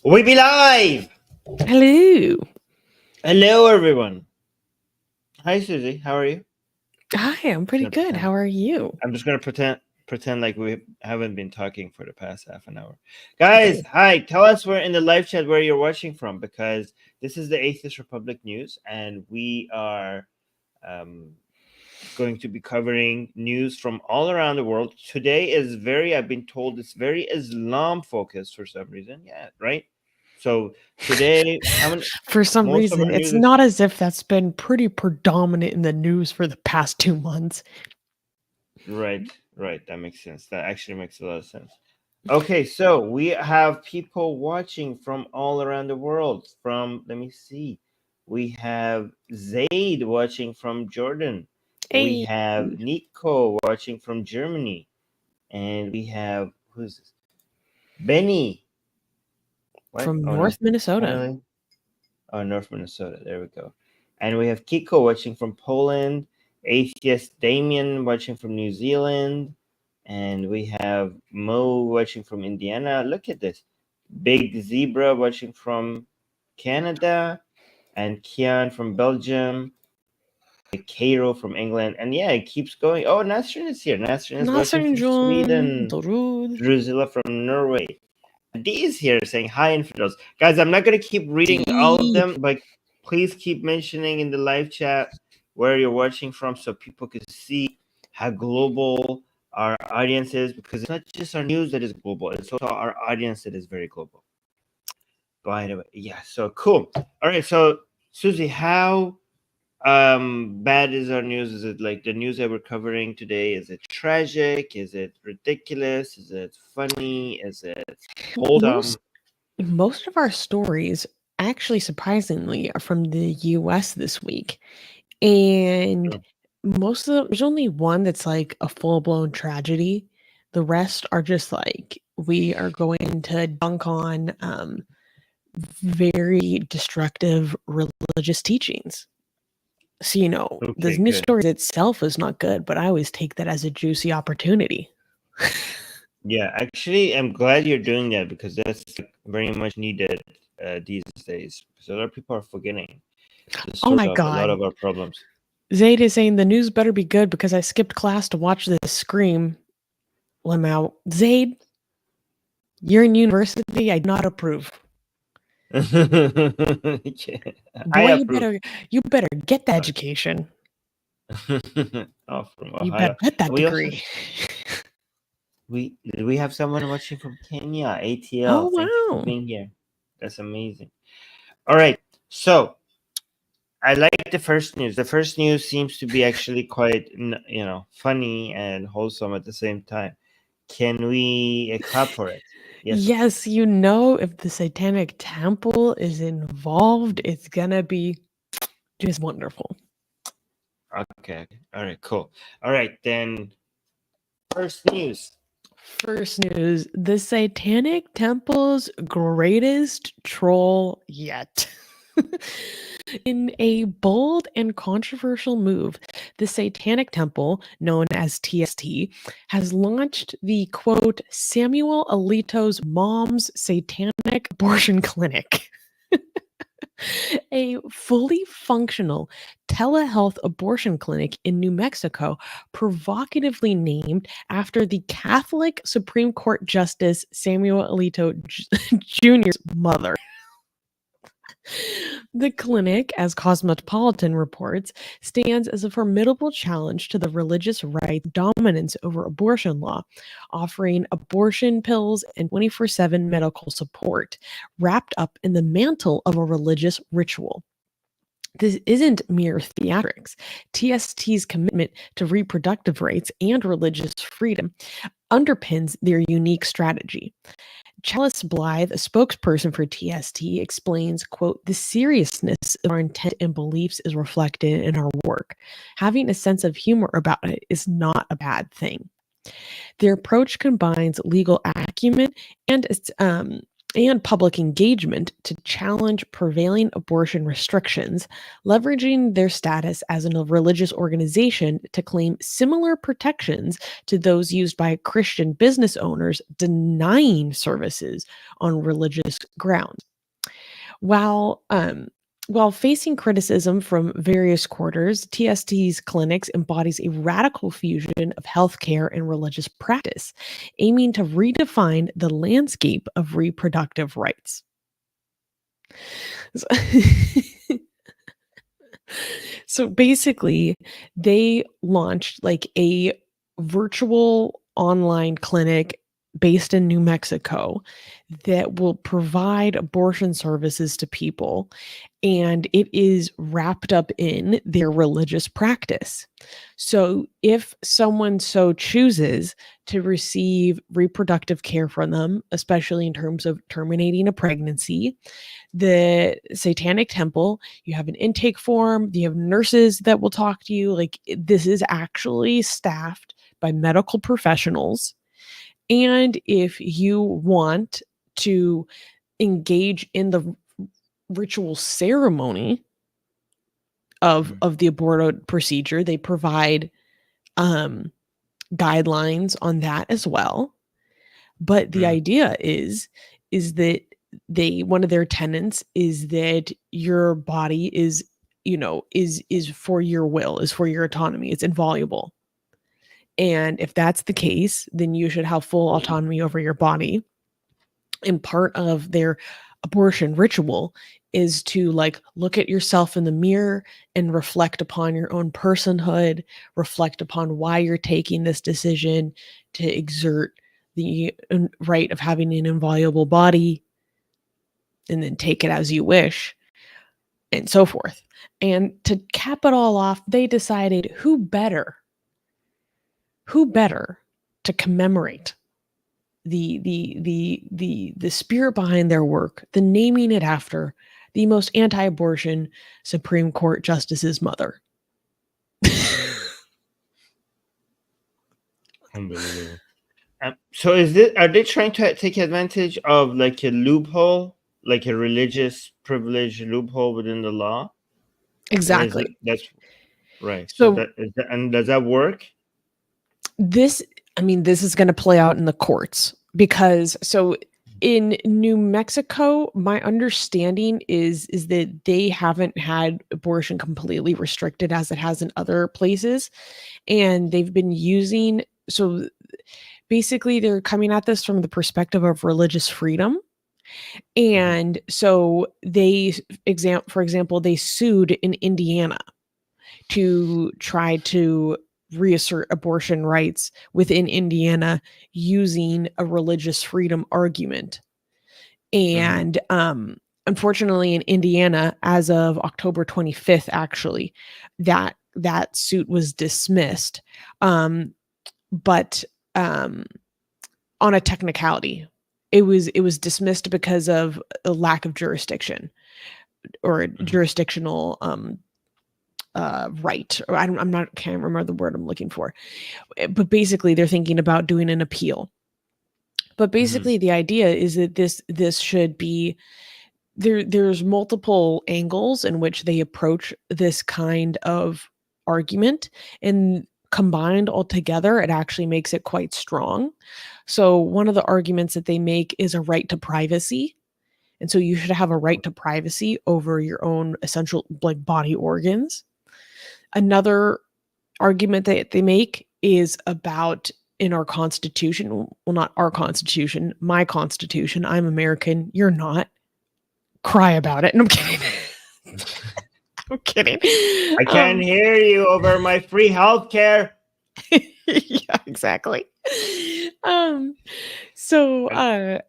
We be live! Hello. Hello, everyone. Hi, Susie. How are you? Hi, I'm pretty good. How are you? I'm just gonna pretend like we haven't been talking for the past half an hour. Guys, hi. Tell us where in the live chat where you're watching from, because this is the Atheist Republic news, and we are going to be covering news from all around the world. Today is I've been told it's very Islam focused for some reason. Yeah, right. So today, for some reason, it's not as if that's been pretty predominant in the news for the past 2 months. Right. That makes sense. That actually makes a lot of sense. Okay, so we have people watching from all around the world. Let me see. We have Zaid watching from Jordan. We have Nico watching from Germany. And we have, who's this? Benny. From North Minnesota. Oh, North Minnesota. There we go. And we have Kiko watching from Poland. Atheist Damien watching from New Zealand. And we have Mo watching from Indiana. Look at this. Big Zebra watching from Canada. And Kian from Belgium. Cairo from England. And yeah, it keeps going. Oh, Nasrin is here. Nasrin is watching from Sweden. Drusilla from Norway. D is here saying hi, infidels. Guys, I'm not going to keep reading all of them, but please keep mentioning in the live chat where you're watching from so people can see how global our audience is, because it's not just our news that is global, it's also our audience that is very global. By the way, yeah, so cool. All right, so Susie, how bad is our news? Is it like the news that we're covering today? Is it tragic? Is it ridiculous? Is it funny? Is it wholesome? Most of our stories, actually surprisingly, are from the US this week. And most of them, there's only one that's like a full-blown tragedy. The rest are just like, we are going to dunk on very destructive religious teachings. So, the news story itself is not good, but I always take that as a juicy opportunity. Yeah, actually, I'm glad you're doing that, because that's very much needed these days. So a lot of people are forgetting the source of a lot of our problems. Zaid is saying the news better be good because I skipped class to watch this scream. I'm out. Zaid, you're in university. I do not approve. Boy, you better get the education. You better get that degree. We have someone watching from Kenya, ATL. Oh, wow. Thank you for being here. That's amazing. All right. So I like the first news. The first news seems to be actually quite, funny and wholesome at the same time. Can we clap for it? Yes, if the Satanic Temple is involved, it's gonna be just wonderful. Okay. All right, cool. All right, then first news. The Satanic Temple's greatest troll yet. In a bold and controversial move, the Satanic Temple, known as TST, has launched the, quote, Samuel Alito's Mom's Satanic Abortion Clinic. A fully functional telehealth abortion clinic in New Mexico, provocatively named after the Catholic Supreme Court Justice Samuel Alito Jr.'s mother. The clinic, as Cosmopolitan reports, stands as a formidable challenge to the religious right's dominance over abortion law, offering abortion pills and 24/7 medical support, wrapped up in the mantle of a religious ritual. This isn't mere theatrics. TST's commitment to reproductive rights and religious freedom underpins their unique strategy. Chalice Blythe, a spokesperson for TST, explains, quote, the seriousness of our intent and beliefs is reflected in our work. Having a sense of humor about it is not a bad thing. Their approach combines legal acumen and and public engagement to challenge prevailing abortion restrictions, leveraging their status as a religious organization to claim similar protections to those used by Christian business owners denying services on religious grounds. While facing criticism from various quarters, TST's clinics embodies a radical fusion of healthcare and religious practice, aiming to redefine the landscape of reproductive rights. So basically, they launched like a virtual online clinic based in New Mexico that will provide abortion services to people, and it is wrapped up in their religious practice. So if someone so chooses to receive reproductive care from them, especially in terms of terminating a pregnancy, the Satanic Temple, you have an intake form, you have nurses that will talk to you. Like, this is actually staffed by medical professionals. And if you want to engage in the ritual ceremony of the abortion procedure, they provide guidelines on that as well. But the idea is that one of their tenets is that your body is for your will, is for your autonomy, it's inviolable. And if that's the case, then you should have full autonomy over your body. And part of their abortion ritual is to like look at yourself in the mirror and reflect upon your own personhood, reflect upon why you're taking this decision to exert the right of having an inviolable body, and then take it as you wish, and so forth. And to cap it all off, they decided who better to commemorate the spirit behind their work than naming it after the most anti-abortion Supreme Court justice's mother. Unbelievable. So are they trying to take advantage of like a loophole, like a religious privilege loophole within the law? Exactly. That's right. So and does that work? This is going to play out in the courts, because in New Mexico, my understanding is that they haven't had abortion completely restricted as it has in other places, and they've been using, so basically they're coming at this from the perspective of religious freedom. And so for example, they sued in Indiana to try to reassert abortion rights within Indiana using a religious freedom argument. And unfortunately, in Indiana, as of October 25th, actually, that suit was dismissed. But on a technicality, it was dismissed because of a lack of jurisdiction or jurisdictional right, or can't remember the word I'm looking for, but basically they're thinking about doing an appeal. But basically the idea is that this should be there's multiple angles in which they approach this kind of argument, and combined all together, it actually makes it quite strong. So one of the arguments that they make is a right to privacy. And so you should have a right to privacy over your own essential like body organs. Another argument that they make is about in our Constitution, well, not our Constitution, my Constitution. I'm American. You're not. Cry about it. And I'm kidding. I'm kidding. I can't hear you over my free healthcare. Yeah, exactly. So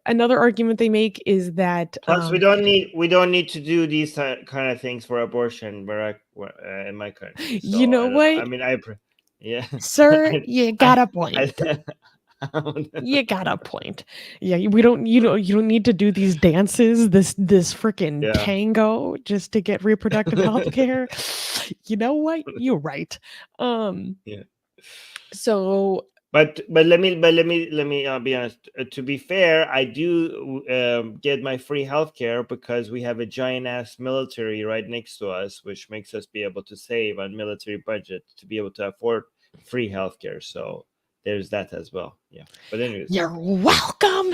another argument they make is that plus we don't need to do these kind of things for abortion in my country. So, you know what? I mean, yeah, sir, you got a point. You got a point. Yeah, you don't need to do these dances, this freaking tango just to get reproductive health care. You know what? You're right. Yeah. So But let me be honest. To be fair, I do get my free healthcare because we have a giant ass military right next to us, which makes us be able to save on military budget to be able to afford free healthcare. So there's that as well. Yeah. But anyways, You're welcome.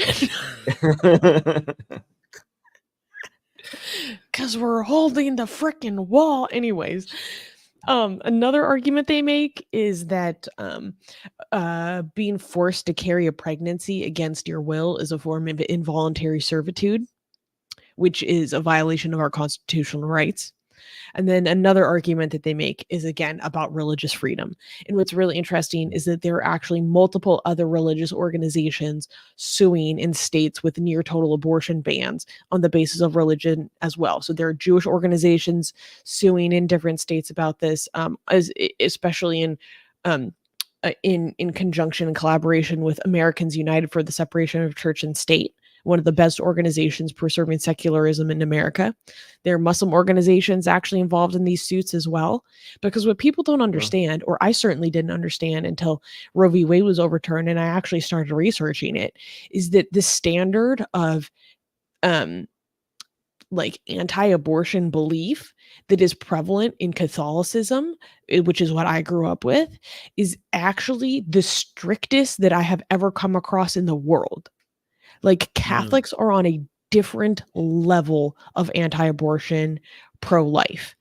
Because we're holding the frickin' wall. Anyways, another argument they make is that being forced to carry a pregnancy against your will is a form of involuntary servitude, which is a violation of our constitutional rights. And then another argument that they make is again about religious freedom. And what's really interesting is that there are actually multiple other religious organizations suing in states with near total abortion bans on the basis of religion as well. So there are Jewish organizations suing in different states about this, especially in conjunction and collaboration with Americans United for the Separation of Church and State, one of the best organizations preserving secularism in America. There are Muslim organizations actually involved in these suits as well, because what people don't understand, or I certainly didn't understand until Roe v. Wade was overturned and I actually started researching it, is that the standard of like anti-abortion belief that is prevalent in Catholicism, which is what I grew up with, is actually the strictest that I have ever come across in the world. Like Catholics are on a different level of anti-abortion, pro-life.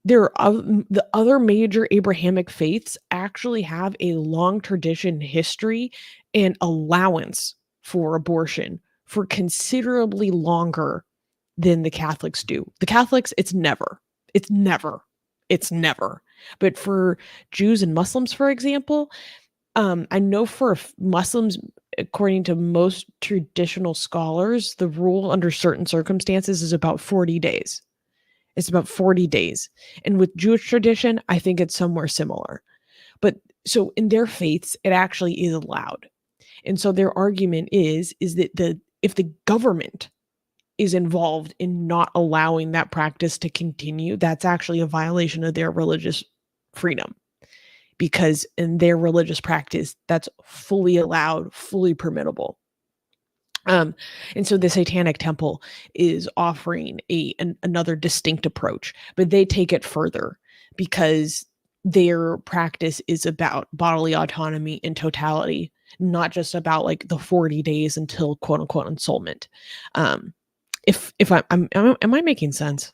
There are the other major Abrahamic faiths actually have a long tradition, history, and allowance for abortion for considerably longer than the Catholics do. The Catholics, it's never. It's never. It's never. But for Jews and Muslims, for example, I know for Muslims, according to most traditional scholars, the rule under certain circumstances is about 40 days. It's about 40 days. And with Jewish tradition, I think it's somewhere similar. But so in their faiths, it actually is allowed. And so their argument is that if the government is involved in not allowing that practice to continue, that's actually a violation of their religious freedom. Because in their religious practice, that's fully allowed, fully permittable. And so the Satanic Temple is offering another distinct approach, but they take it further because their practice is about bodily autonomy in totality, not just about like the 40 days until quote unquote ensoulment. If am I making sense?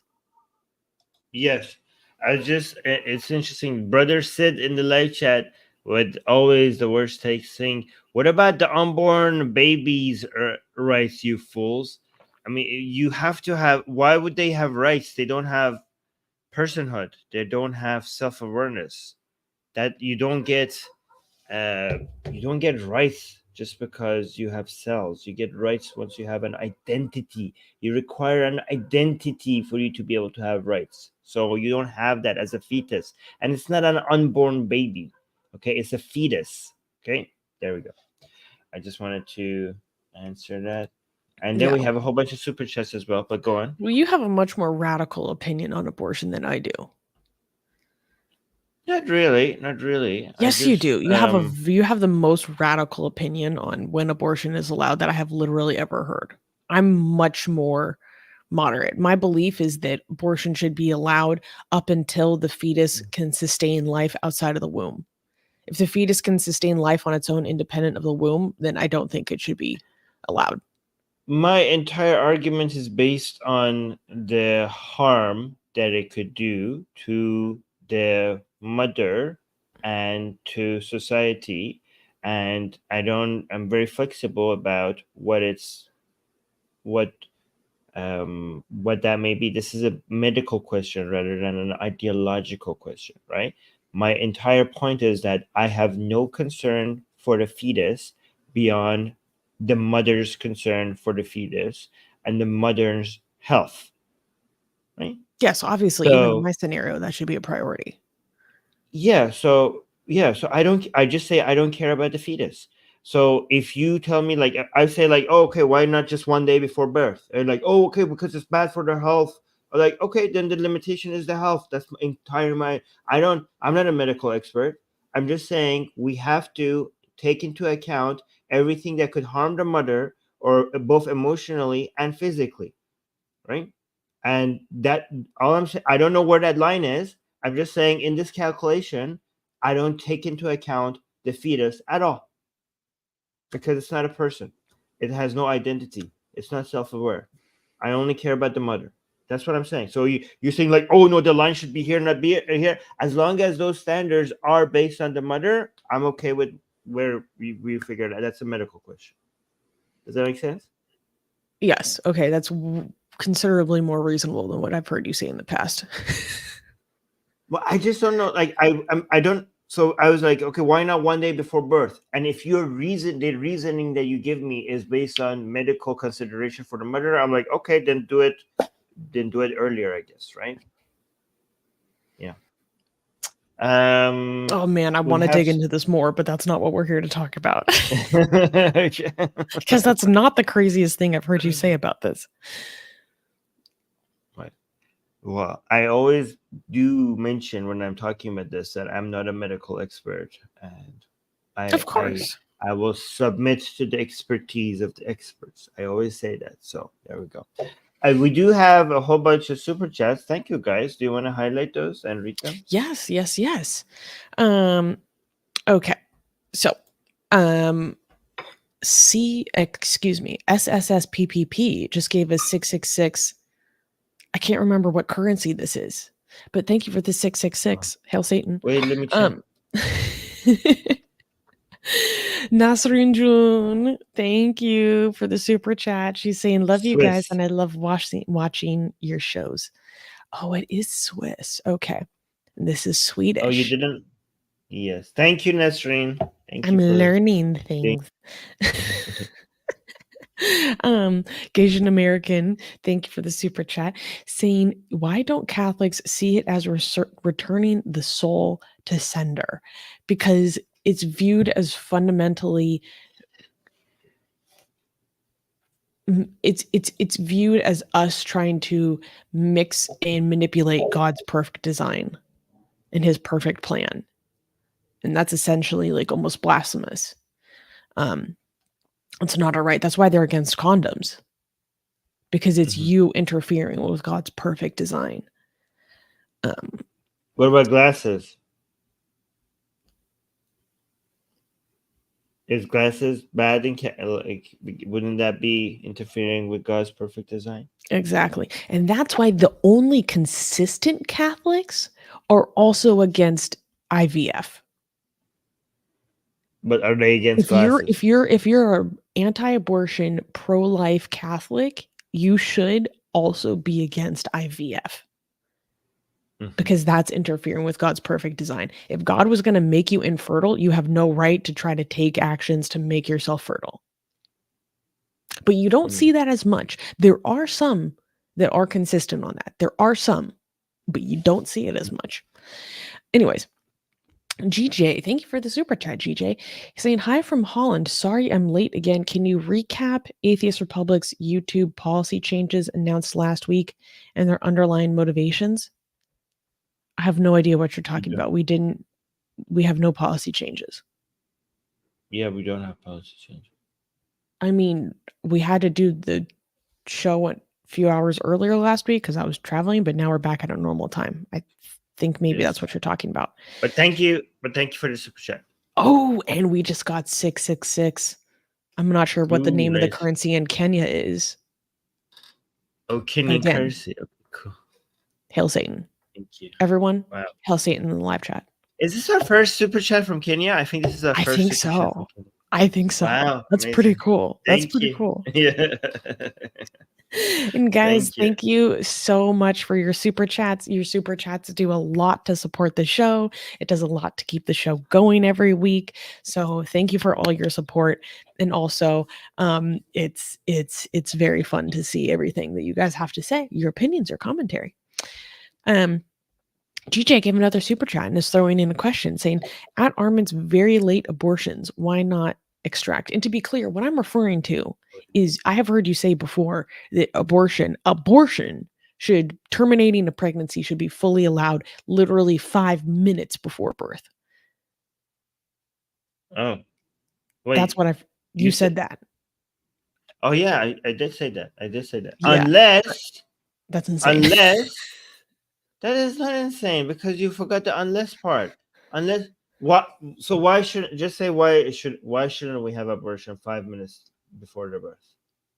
Yes. It's interesting. Brother Sid in the live chat with always the worst takes saying, what about the unborn babies' rights, you fools? I mean, you have to have, why would they have rights? They don't have personhood. They don't have self-awareness. That you don't get rights just because you have cells. You get rights once you have an identity. You require an identity for you to be able to have rights. So you don't have that as a fetus. And it's not an unborn baby. Okay, it's a fetus. Okay, there we go. I just wanted to answer that. And then we have a whole bunch of super chats as well, but go on. Well, you have a much more radical opinion on abortion than I do. Not really. Yes, you do. You have the most radical opinion on when abortion is allowed that I have literally ever heard. I'm much more moderate. My belief is that abortion should be allowed up until the fetus can sustain life outside of the womb. If the fetus can sustain life on its own independent of the womb, then I don't think it should be allowed. My entire argument is based on the harm that it could do to the mother and to society, and I'm very flexible about what that may be. This is a medical question rather than an ideological question, right? My entire point is that I have no concern for the fetus beyond the mother's concern for the fetus and the mother's health, right? Yes, obviously, even in my scenario, that should be a priority. So I just say I don't care about the fetus. So if you tell me, like, I say, like, oh, okay, why not just 1 day before birth? And like, oh, okay, because it's bad for their health. Or like, okay, then the limitation is the health. That's my entire I'm not a medical expert. I'm just saying we have to take into account everything that could harm the mother, or both emotionally and physically, right? And that, all I'm saying, I don't know where that line is. I'm just saying, in this calculation, I don't take into account the fetus at all, because it's not a person. It has no identity. It's not self-aware. I only care about the mother. That's what I'm saying. So you're saying like, oh no, the line should be here, not be here. As long as those standards are based on the mother, I'm okay with where we figured out. That's a medical question. Does that make sense? Yes. Okay. That's considerably more reasonable than what I've heard you say in the past. Well, I just don't know. Like I don't. So I was like, okay, why not 1 day before birth? And if the reasoning that you give me is based on medical consideration for the mother, I'm like, okay, then do it earlier, I guess, right? Yeah. Oh man, I want to dig into this more, but that's not what we're here to talk about. Because that's not the craziest thing I've heard you say about this. Right. Well, I always do mention when I'm talking about this that I'm not a medical expert, and Of course. I will submit to the expertise of the experts. I always say that. So there we go. We do have a whole bunch of super chats. Thank you, guys. Do you want to highlight those and read them? Yes. Okay. So, SSSPPP just gave us 666. I can't remember what currency this is, but thank you for the 666. Hail Satan. Wait, let me check. Nasrin June, thank you for the super chat. She's saying, love you guys, Swiss. and I love watching your shows. Oh, it is Swiss. Okay. This is Swedish. Oh, you didn't? Yes. Thank you, Nasrin. I'm learning things. Gasian American, thank you for the super chat, saying, why don't Catholics see it as returning the soul to sender? Because it's viewed as fundamentally, it's viewed as us trying to mix and manipulate God's perfect design and his perfect plan. And that's essentially like almost blasphemous. It's not all right. That's why they're against condoms, because it's you interfering with God's perfect design. What about glasses? Is glasses bad? Like, wouldn't that be interfering with God's perfect design? Exactly. And that's why the only consistent Catholics are also against IVF. But are they against glasses? If you're an anti-abortion, pro-life Catholic, you should also be against IVF. Because that's interfering with God's perfect design. If God was going to make you infertile, you have no right to try to take actions to make yourself fertile. But you don't see that as much. There are some that are consistent on that. There are some, but you don't see it as much. Anyways, GJ, thank you for the super chat, GJ. He's saying, hi from Holland. Sorry I'm late again. Can you recap Atheist Republic's YouTube policy changes announced last week and their underlying motivations? I have no idea what you're talking about. We have no policy changes. Yeah, we don't have policy changes. I mean, we had to do the show a few hours earlier last week because I was traveling, but now we're back at a normal time. I think maybe that's what you're talking about. But thank you for the super chat. Oh, and we just got 666. I'm not sure what the name of the currency in Kenya is. Oh, Kenyan currency. Okay, cool. Hail Satan. Thank you. Everyone, hail Satan in the live chat. Is this our first super chat from Kenya? I think this is our first super chat from Kenya. I think so. Wow, that's amazing. Pretty cool. That's pretty cool. Yeah. And guys, thank you so much for your super chats. Your super chats do a lot to support the show. It does a lot to keep the show going every week. So thank you for all your support. And also, it's very fun to see everything that you guys have to say, your opinions, your commentary. GJ gave another super chat and is throwing in a question saying, at Armin's very late abortions, why not extract? And to be clear, what I'm referring to is, I have heard you say before that abortion terminating a pregnancy should be fully allowed literally 5 minutes before birth. Oh. That's what I've. You said that. Oh yeah, I did say that. Yeah, Unless that's insane. that is not insane because you forgot the unless part. Unless what? So why shouldn't just say why shouldn't we have abortion 5 minutes before the birth?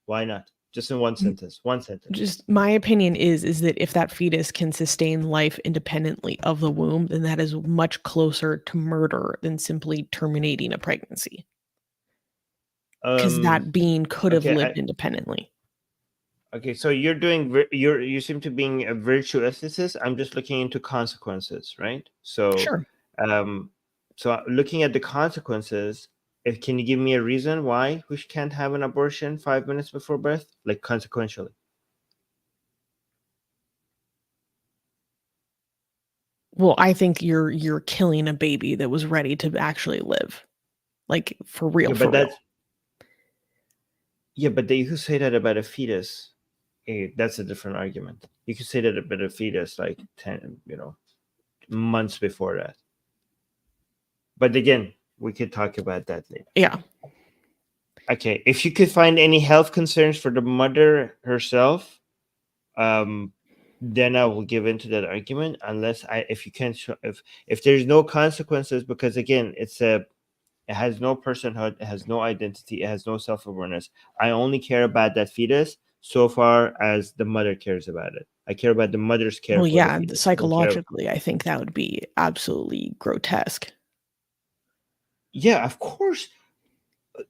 Why not? Just in one sentence. One sentence. Just my opinion is that if that fetus can sustain life independently of the womb, then that is much closer to murder than simply terminating a pregnancy. Because that being could have lived independently. Okay, so you're doing you seem to being a virtue ethicist. I'm just looking into consequences, right? So Sure. so looking at the consequences, can you give me a reason why we can't have an abortion 5 minutes before birth, like consequentially? Well, I think you're killing a baby that was ready to actually live, like for real. Yeah, but that's you could say that about a fetus. That's a different argument. You could say that about a fetus, like 10, months before that. But again, we could talk about that later. Yeah. Okay, if you could find any health concerns for the mother herself, then I will give into that argument. Unless if you can't, if there's no consequences, because again, it has no personhood, it has no identity, it has no self-awareness. I only care about that fetus so far as the mother cares about it. I care about the mother's care for the fetus. Psychologically, I think that would be absolutely grotesque. Yeah, of course.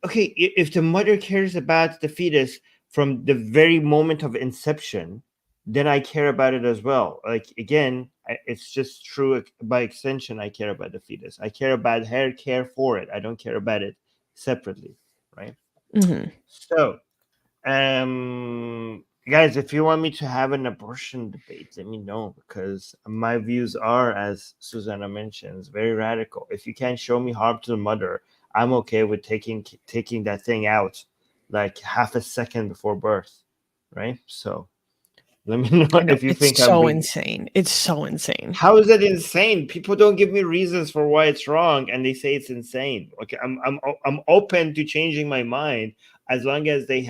Okay, if the mother cares about the fetus from the very moment of inception, then I care about it as well. Like again, it's just true by extension. I care about the fetus. I care about her care for it. I don't care about it separately, right? Mm-hmm. So, guys, if you want me to have an abortion debate, let me know, because my views are, as Susanna mentions, very radical. If you can't show me harm to the mother, I'm okay with taking that thing out like half a second before birth, right? So let me know if you think I'm being insane. It's so insane. How is that insane? People don't give me reasons for why it's wrong, and they say it's insane. Okay, I'm open to changing my mind as long as they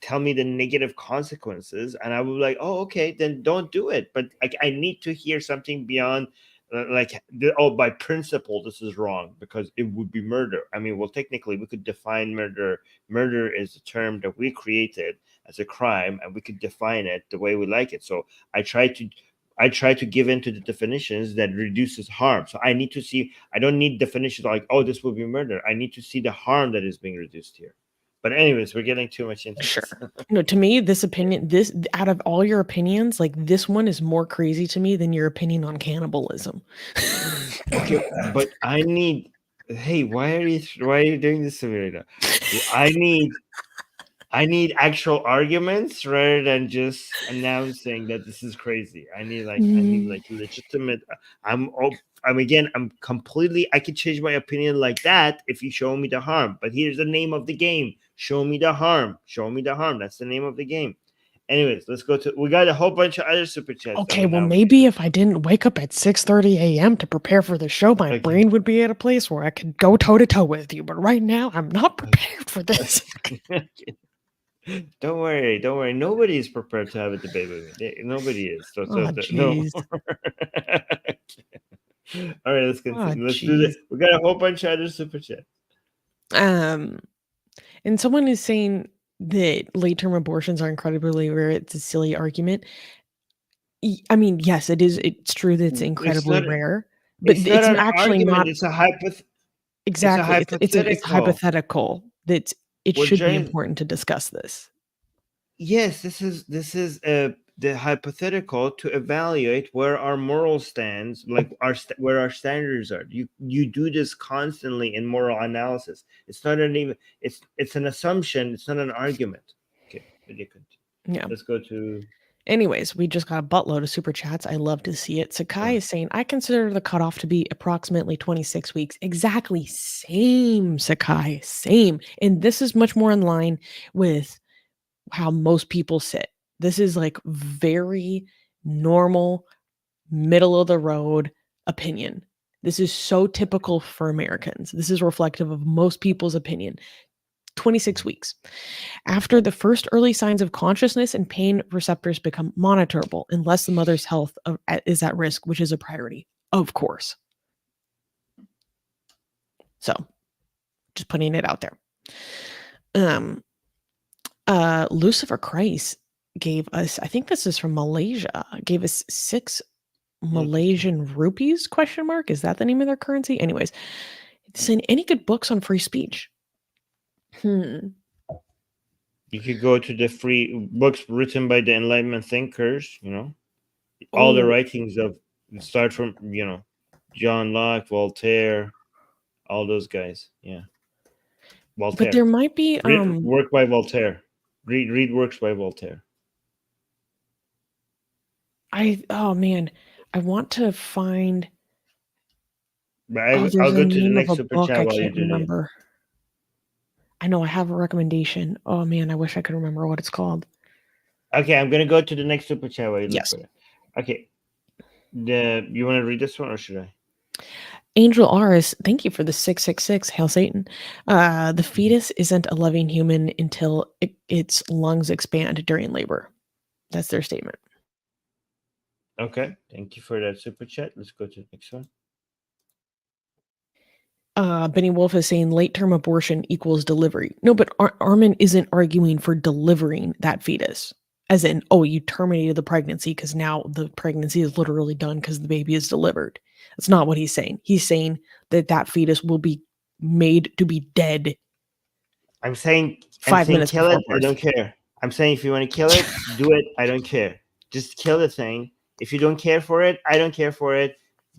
tell me the negative consequences, and I will be like, oh, okay, then don't do it. But I need to hear something beyond by principle this is wrong because it would be murder. I mean, well, technically we could define murder. Murder is a term that we created as a crime, and we could define it the way we like it. So I try to give into the definitions that reduces harm. So I need to see, I don't need definitions like, oh, this will be murder. I need to see the harm that is being reduced here. But anyways, we're getting too much into Sure. this. No, to me, this out of all your opinions, like this one is more crazy to me than your opinion on cannibalism. Okay, but hey, why are you doing this to me right now? I need actual arguments rather than just announcing that this is crazy. I need legitimate. I'm completely. I could change my opinion like that if you show me the harm. But here's the name of the game: show me the harm. Show me the harm. That's the name of the game. Anyways, let's go to. We got a whole bunch of other super chats. Okay, well, maybe if I didn't wake up at 6:30 a.m. to prepare for the show, my brain would be at a place where I could go toe to toe with you. But right now, I'm not prepared for this. Don't worry. Nobody is prepared to have a debate with me. Nobody is. So no. All right, let's continue. Let's do this. We got a whole bunch of other super chats. And someone is saying that late-term abortions are incredibly rare. It's a silly argument. I mean, yes, it is. It's true that it's incredibly rare, but it's not actually argument, not. It's a hypothetical. Exactly, it's hypothetical. That it should be important to discuss this. Yes, this is the hypothetical to evaluate where our moral stands, like where our standards are. You do this constantly in moral analysis. It's not it's an assumption. It's not an argument. Okay, yeah. Let's go to. Anyways, we just got a buttload of super chats. I love to see it. Sakai is saying, I consider the cutoff to be approximately 26 weeks. Exactly. Same, Sakai. Same. And this is much more in line with how most people sit. This is like very normal, middle of the road opinion. This is so typical for Americans. This is reflective of most people's opinion. 26 weeks. After the first early signs of consciousness and pain receptors become monitorable, unless the mother's health is at risk, which is a priority, of course. So, just putting it out there. Lucifer Christ gave us, I think this is from Malaysia, gave us 6 Malaysian rupees, ? Is that the name of their currency? Anyways, saying any good books on free speech? You could go to the free books written by the Enlightenment thinkers, all the writings of, start from, John Locke, Voltaire, all those guys. Yeah. Voltaire. But there might be work by Voltaire. Read works by Voltaire. Oh man, I want to find. I'll go to the next super chat I while you can't do that. remember. I know I have a recommendation. Oh man, I wish I could remember what it's called. Okay, I'm gonna go to the next super chat while you look Yes. for it. Okay. You want to read this one or should I? Angel Aris, thank you for the 666. Hail Satan. The fetus isn't a living human until its lungs expand during labor. That's their statement. Okay, thank you for that super chat. Let's go to the next one. Benny Wolf is saying late-term abortion equals delivery. No, but Armin isn't arguing for delivering that fetus. As in, you terminated the pregnancy because now the pregnancy is literally done because the baby is delivered. That's not what he's saying. He's saying that fetus will be made to be dead. I'm saying 5 minutes kill before it. birth. I don't care. I'm saying if you want to kill it, do it. I don't care. Just kill the thing. If you don't care for it, I don't care for it.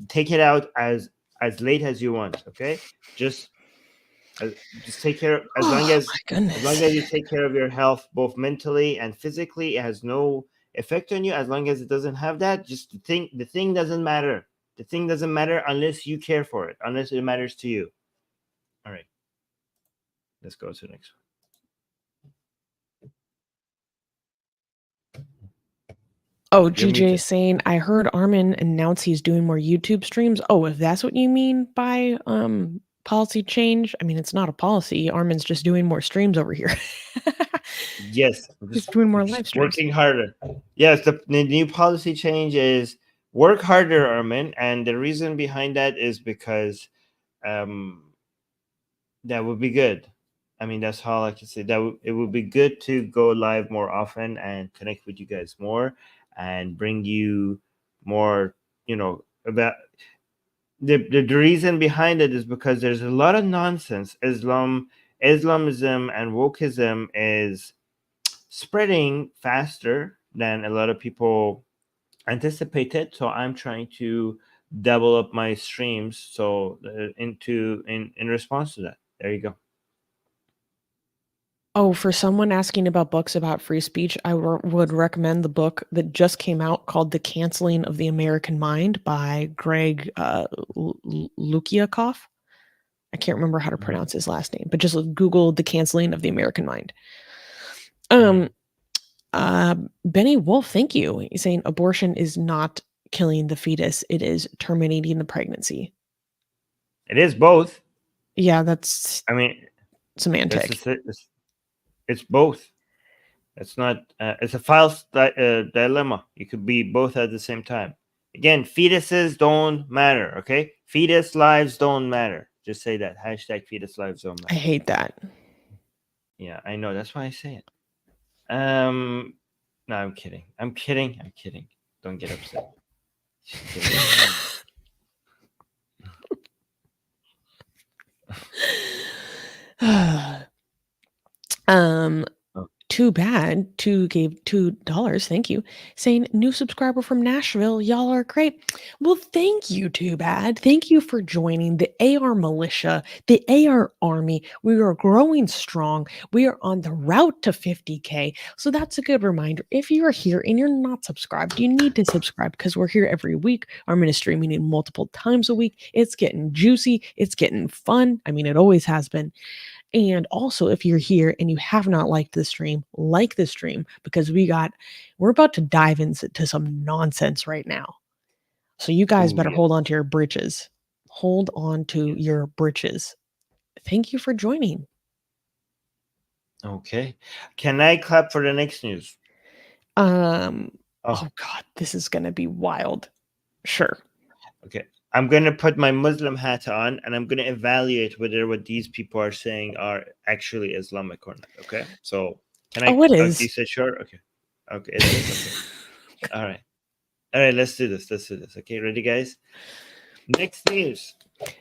Take it out as late as you want. Okay, just take care. As long as you take care of your health, both mentally and physically, it has no effect on you. As long as it doesn't have that, just the thing doesn't matter. The thing doesn't matter unless you care for it, unless it matters to you. All right, let's go to the next one. Oh, GJ saying, I heard Armin announce he's doing more YouTube streams. Oh, if that's what you mean by policy change, I mean, it's not a policy. Armin's just doing more streams over here. Yes. He's doing more live streams. Working harder. Yes, the new policy change is work harder, Armin. And the reason behind that is because that would be good. I mean, that's all I can say. It would be good to go live more often and connect with you guys more and bring you more, about the reason behind it is because there's a lot of nonsense. Islamism and wokeism is spreading faster than a lot of people anticipated. So I'm trying to double up my streams. So in response to that, there you go. Oh, for someone asking about books about free speech, I would recommend the book that just came out called The Canceling of the American Mind by Greg Lukiakoff. I can't remember how to pronounce his last name, but just Google The Canceling of the American Mind. Benny Wolf, thank you. He's saying abortion is not killing the fetus. It is terminating the pregnancy. It is both. Yeah, that's, semantic. It's both. It's not. It's a false dilemma. You could be both at the same time. Again, fetuses don't matter. Okay, fetus lives don't matter. Just say that. # fetus lives don't matter. I hate that. Yeah, I know. That's why I say it. No, I'm kidding. I'm kidding. Don't get upset. Too bad. Gave $2. Thank you. Saying new subscriber from Nashville. Y'all are great. Well, thank you, Too Bad. Thank you for joining the AR militia, the AR army. We are growing strong. We are on the route to 50K. So that's a good reminder. If you are here and you're not subscribed, you need to subscribe because we're here every week. Our ministry meeting multiple times a week. It's getting juicy. It's getting fun. I mean, it always has been. And also, if you're here and you have not liked the stream, like the stream, because we're about to dive into some nonsense right now. So you guys better hold on to your britches. hold on to your britches. Thank you for joining. Okay. Can I clap for the next news? Oh God, this is going to be wild. Sure. Okay. I'm going to put my Muslim hat on and I'm going to evaluate whether what these people are saying are actually Islamic or not. Okay. So can I? Oh, it is. You said sure? Okay. Okay. It is? Okay. All right. All right. Let's do this. Okay. Ready, guys? Next news.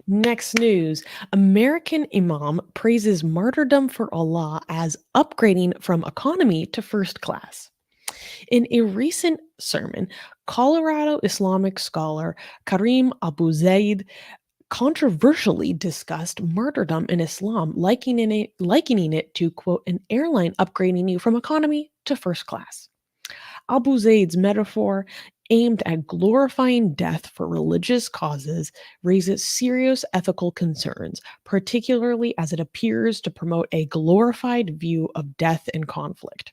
Next news. American Imam praises martyrdom for Allah as upgrading from economy to first class. In a recent sermon, Colorado Islamic scholar Karim Abu Zaid controversially discussed martyrdom in Islam, likening it to, quote, an airline upgrading you from economy to first class. Abu Zaid's metaphor, aimed at glorifying death for religious causes, raises serious ethical concerns, particularly as it appears to promote a glorified view of death and conflict.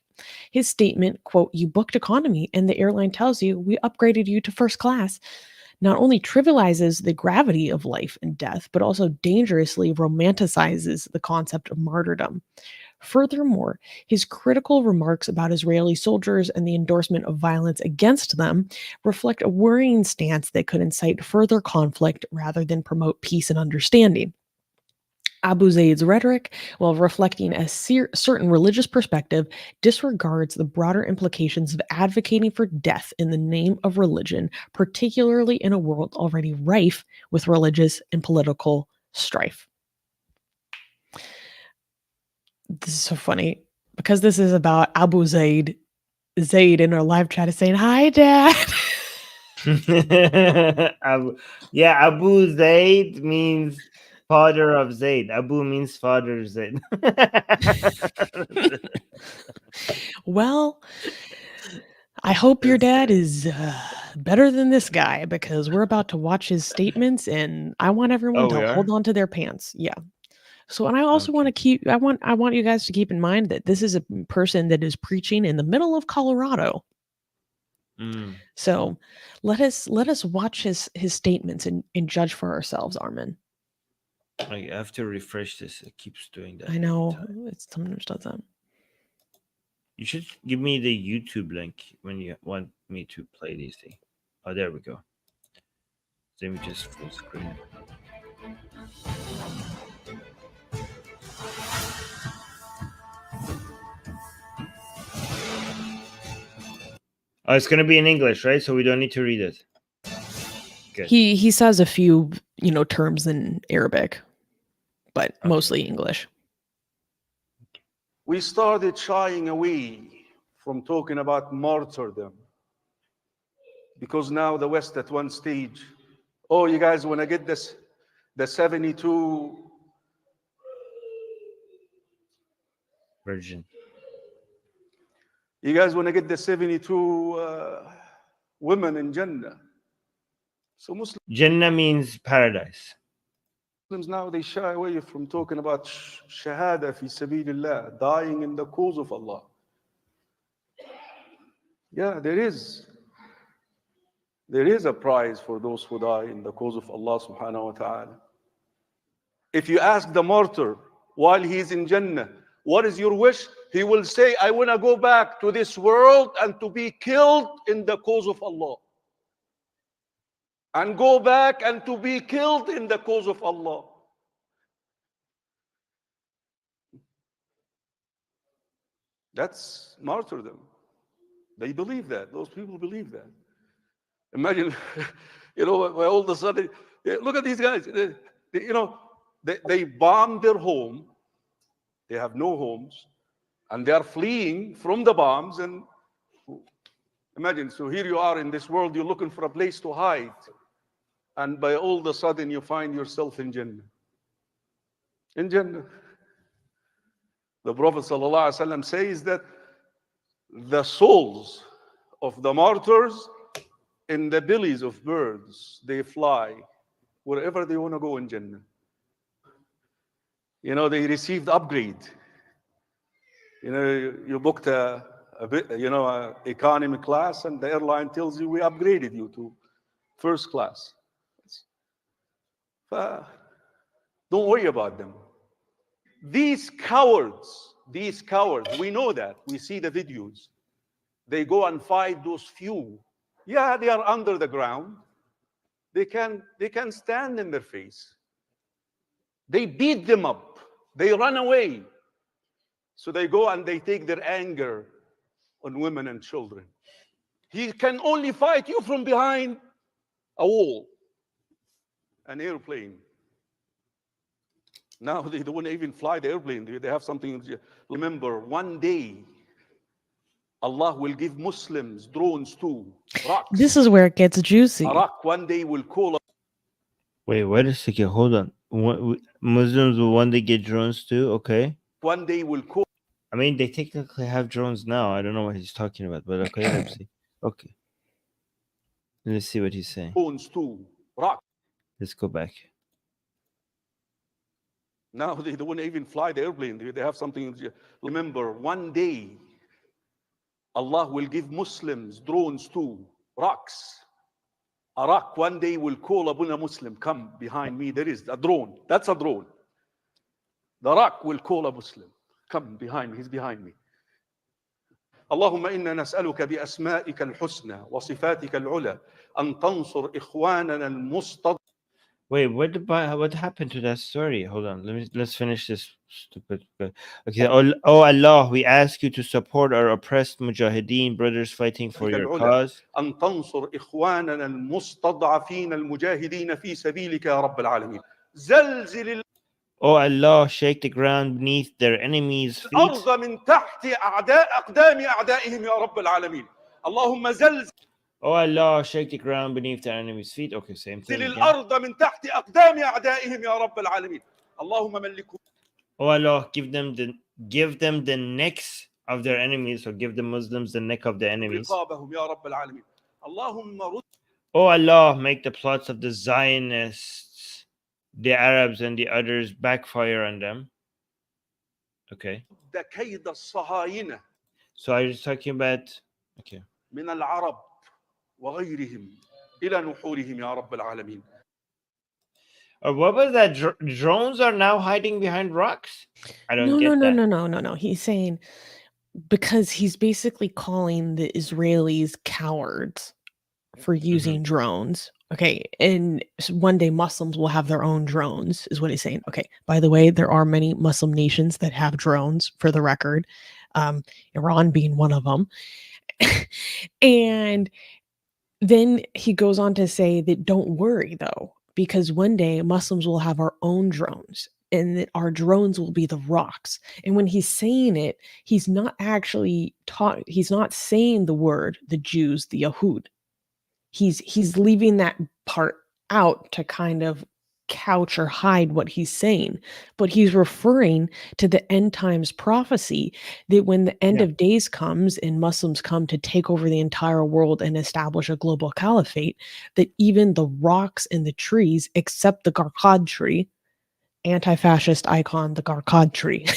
His statement, quote, you booked economy and the airline tells you we upgraded you to first class, not only trivializes the gravity of life and death, but also dangerously romanticizes the concept of martyrdom. Furthermore, his critical remarks about Israeli soldiers and the endorsement of violence against them reflect a worrying stance that could incite further conflict rather than promote peace and understanding. Abu Zaid's rhetoric, while reflecting a certain religious perspective, disregards the broader implications of advocating for death in the name of religion, particularly in a world already rife with religious and political strife. This is so funny because this is about Abu Zaid. Zaid in our live chat is saying, "Hi, Dad." Abu Zaid means father of Zaid. Abu means father Zaid. Well, I hope your dad is better than this guy because we're about to watch his statements, and I want everyone to hold on to their pants. Yeah. So, and I also want to I want you guys to keep in mind that this is a person that is preaching in the middle of Colorado. So, let us watch his statements and judge for ourselves, Armin. I have to refresh this. It keeps doing that. I know it sometimes does that. You should give me the YouTube link when you want me to play these things. Oh, there we go. Let me just full screen. Oh, it's gonna be in English, right? So we don't need to read it. Good. He says a few, terms in Arabic, but mostly English. We started shying away from talking about martyrdom because now the West at one stage, oh, you guys want to get this, the 72 virgin. You guys want to get the 72 women in Jannah. So Jannah means paradise. Muslims now, they shy away from talking about shahada fi sabilillah, dying in the cause of Allah. Yeah, there is a prize for those who die in the cause of Allah subhanahu wa ta'ala. If you ask the martyr while he's in Jannah, what is your wish? He will say, I want to go back to this world and to be killed in the cause of Allah. And go back and to be killed in the cause of Allah. That's martyrdom. They believe that. Those people believe that. Imagine, all of a sudden, look at these guys. They bomb their home. They have no homes. And they are fleeing from the bombs. And imagine, so here you are in this world, you're looking for a place to hide. And by all of a sudden, you find yourself in Jannah. In Jannah. The Prophet ﷺ says that the souls of the martyrs in the bellies of birds, they fly wherever they want to go in Jannah. They received upgrade. You booked a economy class, and the airline tells you we upgraded you to first class. Don't worry about them. These cowards, we know that. We see the videos. They go and fight those few. Yeah, they are under the ground. They can stand in their face. They beat them up. They run away. So they go and they take their anger on women and children. He can only fight you from behind a wall, an airplane. Now they don't even fly the airplane. They have something. Remember, one day, Allah will give Muslims drones too. Rocks. This is where it gets juicy. A rock one day will call. Wait, wait a second. Hold on. Muslims will one day get drones too? Okay. One day will call. I mean, they technically have drones now. I don't know what he's talking about, but okay, let's see. Okay. Let's see what he's saying. Drones too. Rock. Let's go back. Now they don't even fly the airplane. They have something. Remember, one day, Allah will give Muslims drones too. Rocks. A rock one day will call upon a Muslim, come behind me. There is a drone. That's a drone. The rock will call a Muslim. Come behind me. He's behind me. اللهم إنا نسألك بأسمائك الحسنى وصفاتك العلى أن تنصر إخواننا المستضعفين. Wait, what happened to that story? Hold on, let's finish this stupid. Okay, oh Allah, we ask you to support our oppressed mujahideen brothers fighting for your cause. أن تنصر إخواننا المستضعفين المجاهدين في سبيلك يا رب العالمين. زلزل. Oh Allah, shake the ground beneath their enemies' feet. الأرض من تحت أقدام أعدائهم يا رب العالمين. اللهم زلزل. Oh Allah, shake the ground beneath their enemies' feet. Okay, same thing. الأرض من تحت أقدام أعدائهم يا رب العالمين. اللهم ملكهم. Oh Allah, give them the necks of their enemies, or give the Muslims the neck of the enemies. رقابهم يا رب العالمين. اللهم رد. Oh Allah, make the plots of the Zionists, the Arabs and the others backfire on them. Okay. كيد الصهاينة. So I was talking about, okay. من العرب وغيرهم إلى نحورهم يا رب العالمين. Or what was that? Drones are now hiding behind rocks? I don't get that. No. He's saying, because he's basically calling the Israelis cowards for using drones. Okay, and one day Muslims will have their own drones, is what he's saying. Okay, by the way, there are many Muslim nations that have drones, for the record, Iran being one of them. And then he goes on to say that don't worry, though, because one day Muslims will have our own drones, and that our drones will be the rocks. And when he's saying it, he's not actually he's not saying the word, the Jews, the Yahud. He's leaving that part out to kind of couch or hide what he's saying, but he's referring to the end times prophecy that when the end of days comes and Muslims come to take over the entire world and establish a global caliphate, that even the rocks and the trees, except the Garqad tree, anti-fascist icon, the Garqad tree,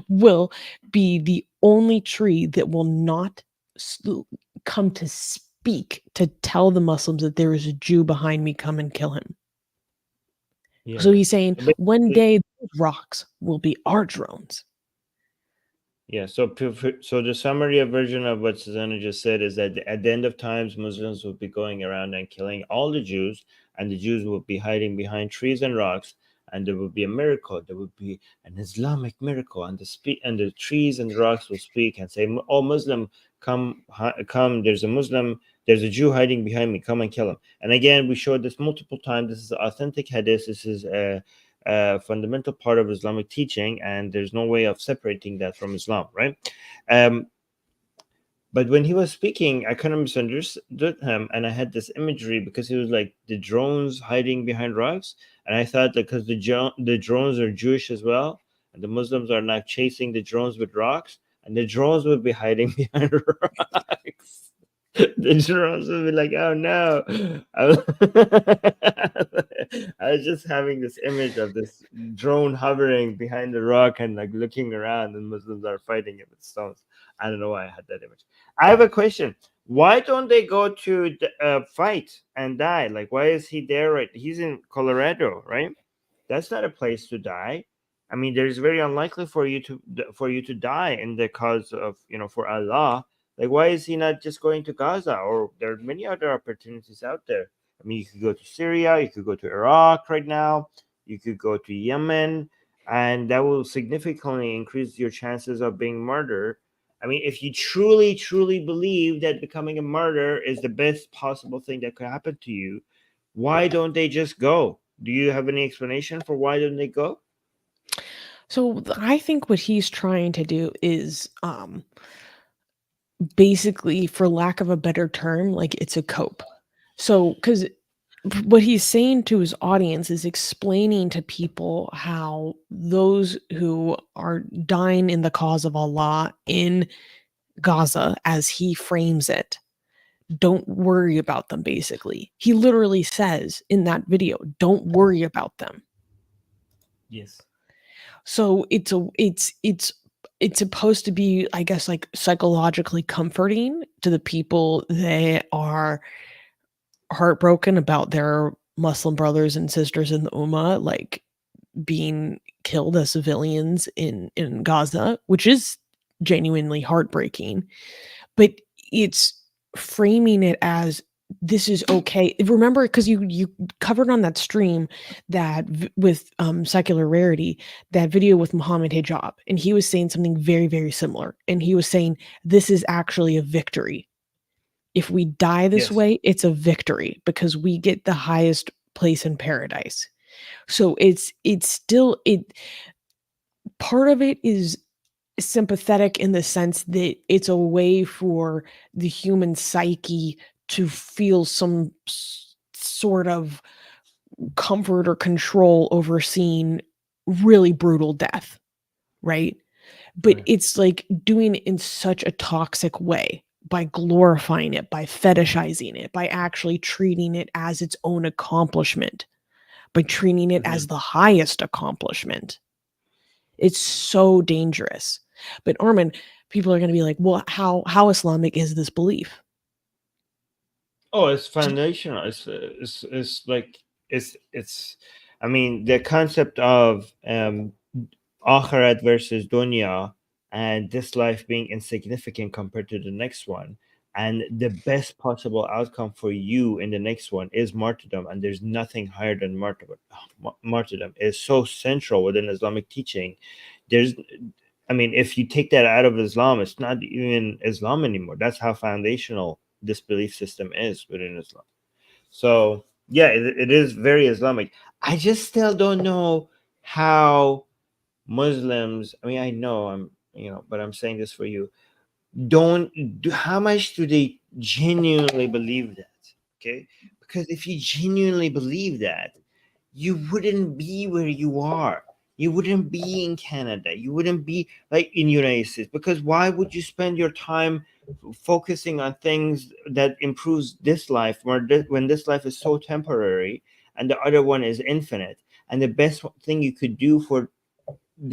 will be the only tree that will not come to speak to tell the Muslims that there is a Jew behind me, come and kill him. Yeah. So he's saying one day those rocks will be our drones. Yeah, so the summary of version of what Susanna just said is that at the end of times, Muslims will be going around and killing all the Jews, and the Jews will be hiding behind trees and rocks, and there will be a miracle. There will be an Islamic miracle, and the trees and the rocks will speak and say, "Oh, Muslim, come! There's a Jew hiding behind me. Come and kill him." And again, we showed this multiple times. This is authentic hadith. This is a fundamental part of Islamic teaching, and there's no way of separating that from Islam, right? But when he was speaking, I kind of misunderstood him, and I had this imagery because he was like the drones hiding behind rocks, and I thought that because the drones are Jewish as well, and the Muslims are now chasing the drones with rocks, and the drones would be hiding behind rocks. The drones will be like, oh no. I was just having this image of this drone hovering behind the rock and like looking around, and Muslims are fighting it with stones. I don't know why I had that image. I have a question. Why don't they go to fight and die? Like, why is he there? Right, he's in Colorado, right? That's not a place to die. I mean, there's very unlikely for you to die in the cause of, for Allah. Like, why is he not just going to Gaza? Or there are many other opportunities out there. I mean, you could go to Syria, you could go to Iraq right now, you could go to Yemen, and that will significantly increase your chances of being murdered. I mean, if you truly, truly believe that becoming a martyr is the best possible thing that could happen to you, why don't they just go? Do you have any explanation for why don't they go? So I think what he's trying to do is basically, for lack of a better term, like it's a cope. So, because what he's saying to his audience is explaining to people how those who are dying in the cause of Allah in Gaza, as he frames it, don't worry about them, basically. He literally says in that video, don't worry about them. Yes. So it's supposed to be, I guess, like psychologically comforting to the people that are heartbroken about their Muslim brothers and sisters in the Ummah, like being killed as civilians in Gaza, which is genuinely heartbreaking. But it's framing it as this is okay. Remember, because you covered on that stream that with Secular Rarity, that video with Muhammad Hijab, and he was saying something very, very similar. And he was saying this is actually a victory. If we die this Yes. way, it's a victory because we get the highest place in paradise. So it's still part of it is sympathetic in the sense that it's a way for the human psyche to feel some sort of comfort or control over seeing really brutal death, right? But Right. it's like doing it in such a toxic way, by glorifying it, by fetishizing it, by actually treating it as its own accomplishment, by treating it as the highest accomplishment. It's so dangerous. But Armin, people are going to be like, well, how Islamic is this belief? Oh, it's foundational. It's like it's. I mean, the concept of akhirat versus dunya, and this life being insignificant compared to the next one, and the best possible outcome for you in the next one is martyrdom, and there's nothing higher than martyrdom. Martyrdom is so central within Islamic teaching. There's, I mean, if you take that out of Islam, it's not even Islam anymore. That's how foundational this belief system is within Islam. So yeah, it is very Islamic. I just still don't know how Muslims, I mean, I know but I'm saying this for you. How much do they genuinely believe that? Okay? Because if you genuinely believe that, you wouldn't be where you are. You wouldn't be in Canada. You wouldn't be like in United States. Because why would you spend your time focusing on things that improves this life when this life is so temporary and the other one is infinite? And the best thing you could do for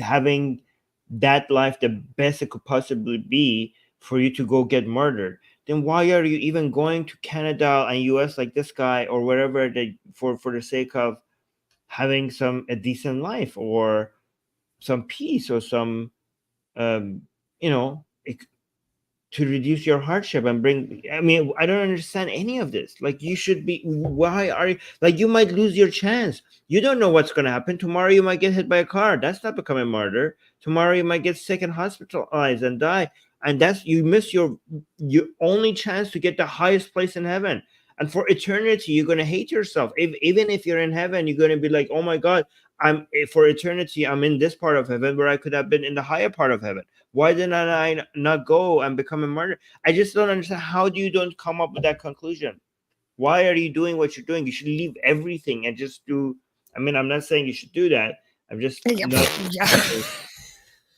having that life the best it could possibly be for you to go get murdered, then why are you even going to Canada and US like this guy or wherever they for the sake of having a decent life or some peace or some um you know to reduce your hardship and bring, I mean, I don't understand any of this. Like, you should be, why are you, like, you might lose your chance. You don't know what's going to happen tomorrow. You might get hit by a car. That's not becoming a martyr. Tomorrow you might get sick and hospitalized and die, and that's, you miss your only chance to get the highest place in heaven. And for eternity you're going to hate yourself. Even if you're in heaven, you're going to be like, oh my god, for eternity I'm in this part of heaven where I could have been in the higher part of heaven. Why did I not go and become a martyr? I just don't understand. How do you don't come up with that conclusion? Why are you doing what you're doing? You should leave everything and just do. I mean, I'm not saying you should do that. I'm just not. Yeah.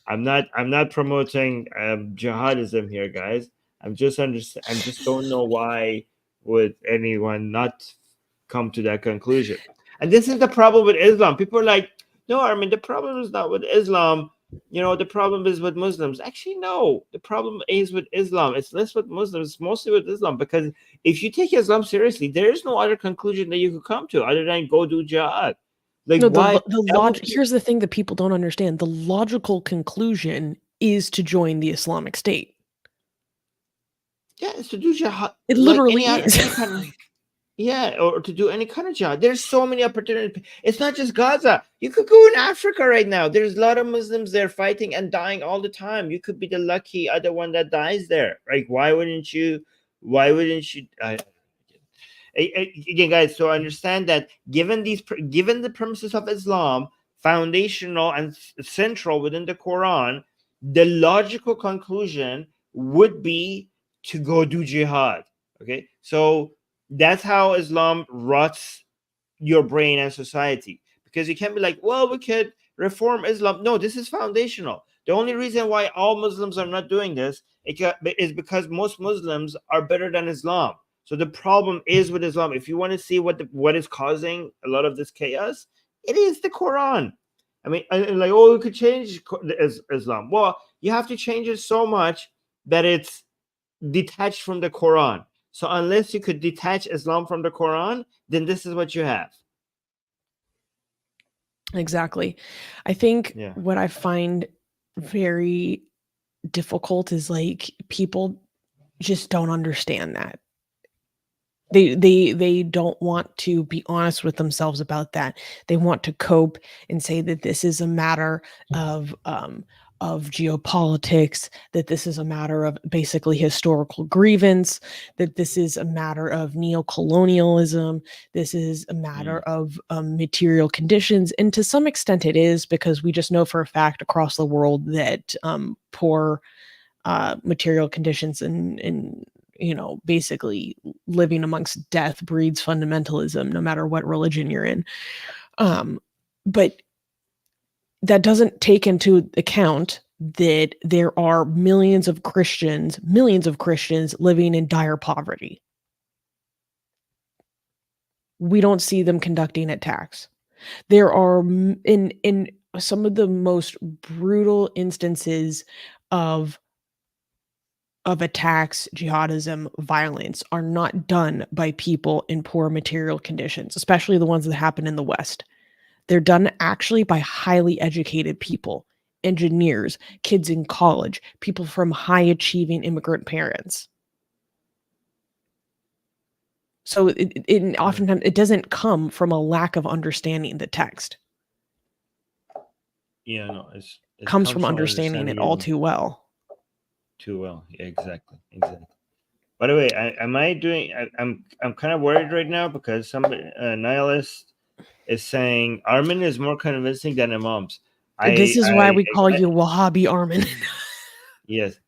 I'm not promoting jihadism here, guys. I'm just don't know why would anyone not come to that conclusion. And this is the problem with Islam. People are like, no, I mean, the problem is not with Islam. You know, the problem is with Muslims. Actually, no, the problem is with Islam. It's less with Muslims, it's mostly with Islam. Because if you take Islam seriously, there is no other conclusion that you could come to other than go do jihad. Like, No, why? here's the thing that people don't understand. The logical conclusion is to join the Islamic State. Yeah, it's to do jihad. It literally is. Yeah, or to do any kind of job. There's so many opportunities. It's not just Gaza. You could go in Africa right now. There's a lot of Muslims there fighting and dying all the time. You could be the lucky other one that dies there. Like, why wouldn't you? Again, guys, so understand that given the premises of Islam, foundational and central within the Quran, the logical conclusion would be to go do jihad. Okay, so that's how Islam rots your brain and society, because you can't be like, well, we could reform Islam. No, this is foundational. The only reason why all Muslims are not doing this is because most Muslims are better than Islam. So the problem is with Islam. If you want to see what is causing a lot of this chaos, it is the Quran. I mean, like, oh, we could change Islam. Well, you have to change it so much that it's detached from the Quran. So unless you could detach Islam from the Quran, then this is what you have. Exactly. I think what I find very difficult is like people just don't understand that. They don't want to be honest with themselves about that. They want to cope and say that this is a matter of geopolitics, that this is a matter of basically historical grievance, that this is a matter of neocolonialism, this is a matter of material conditions. And to some extent it is, because we just know for a fact across the world that poor material conditions and you know, basically living amongst death breeds fundamentalism, no matter what religion you're in. But that doesn't take into account that there are millions of Christians living in dire poverty. We don't see them conducting attacks. There are in some of the most brutal instances of attacks, jihadism, violence are not done by people in poor material conditions, especially the ones that happen in the West. They're done actually by highly educated people, engineers, kids in college, people from high achieving immigrant parents. So it oftentimes it doesn't come from a lack of understanding the text. Yeah, no, it comes from understanding it all too well. Too well, yeah, exactly. By the way, I'm kind of worried right now because some nihilist is saying Armin is more convincing than Imams. This is why we call you Wahhabi Armin. Yes,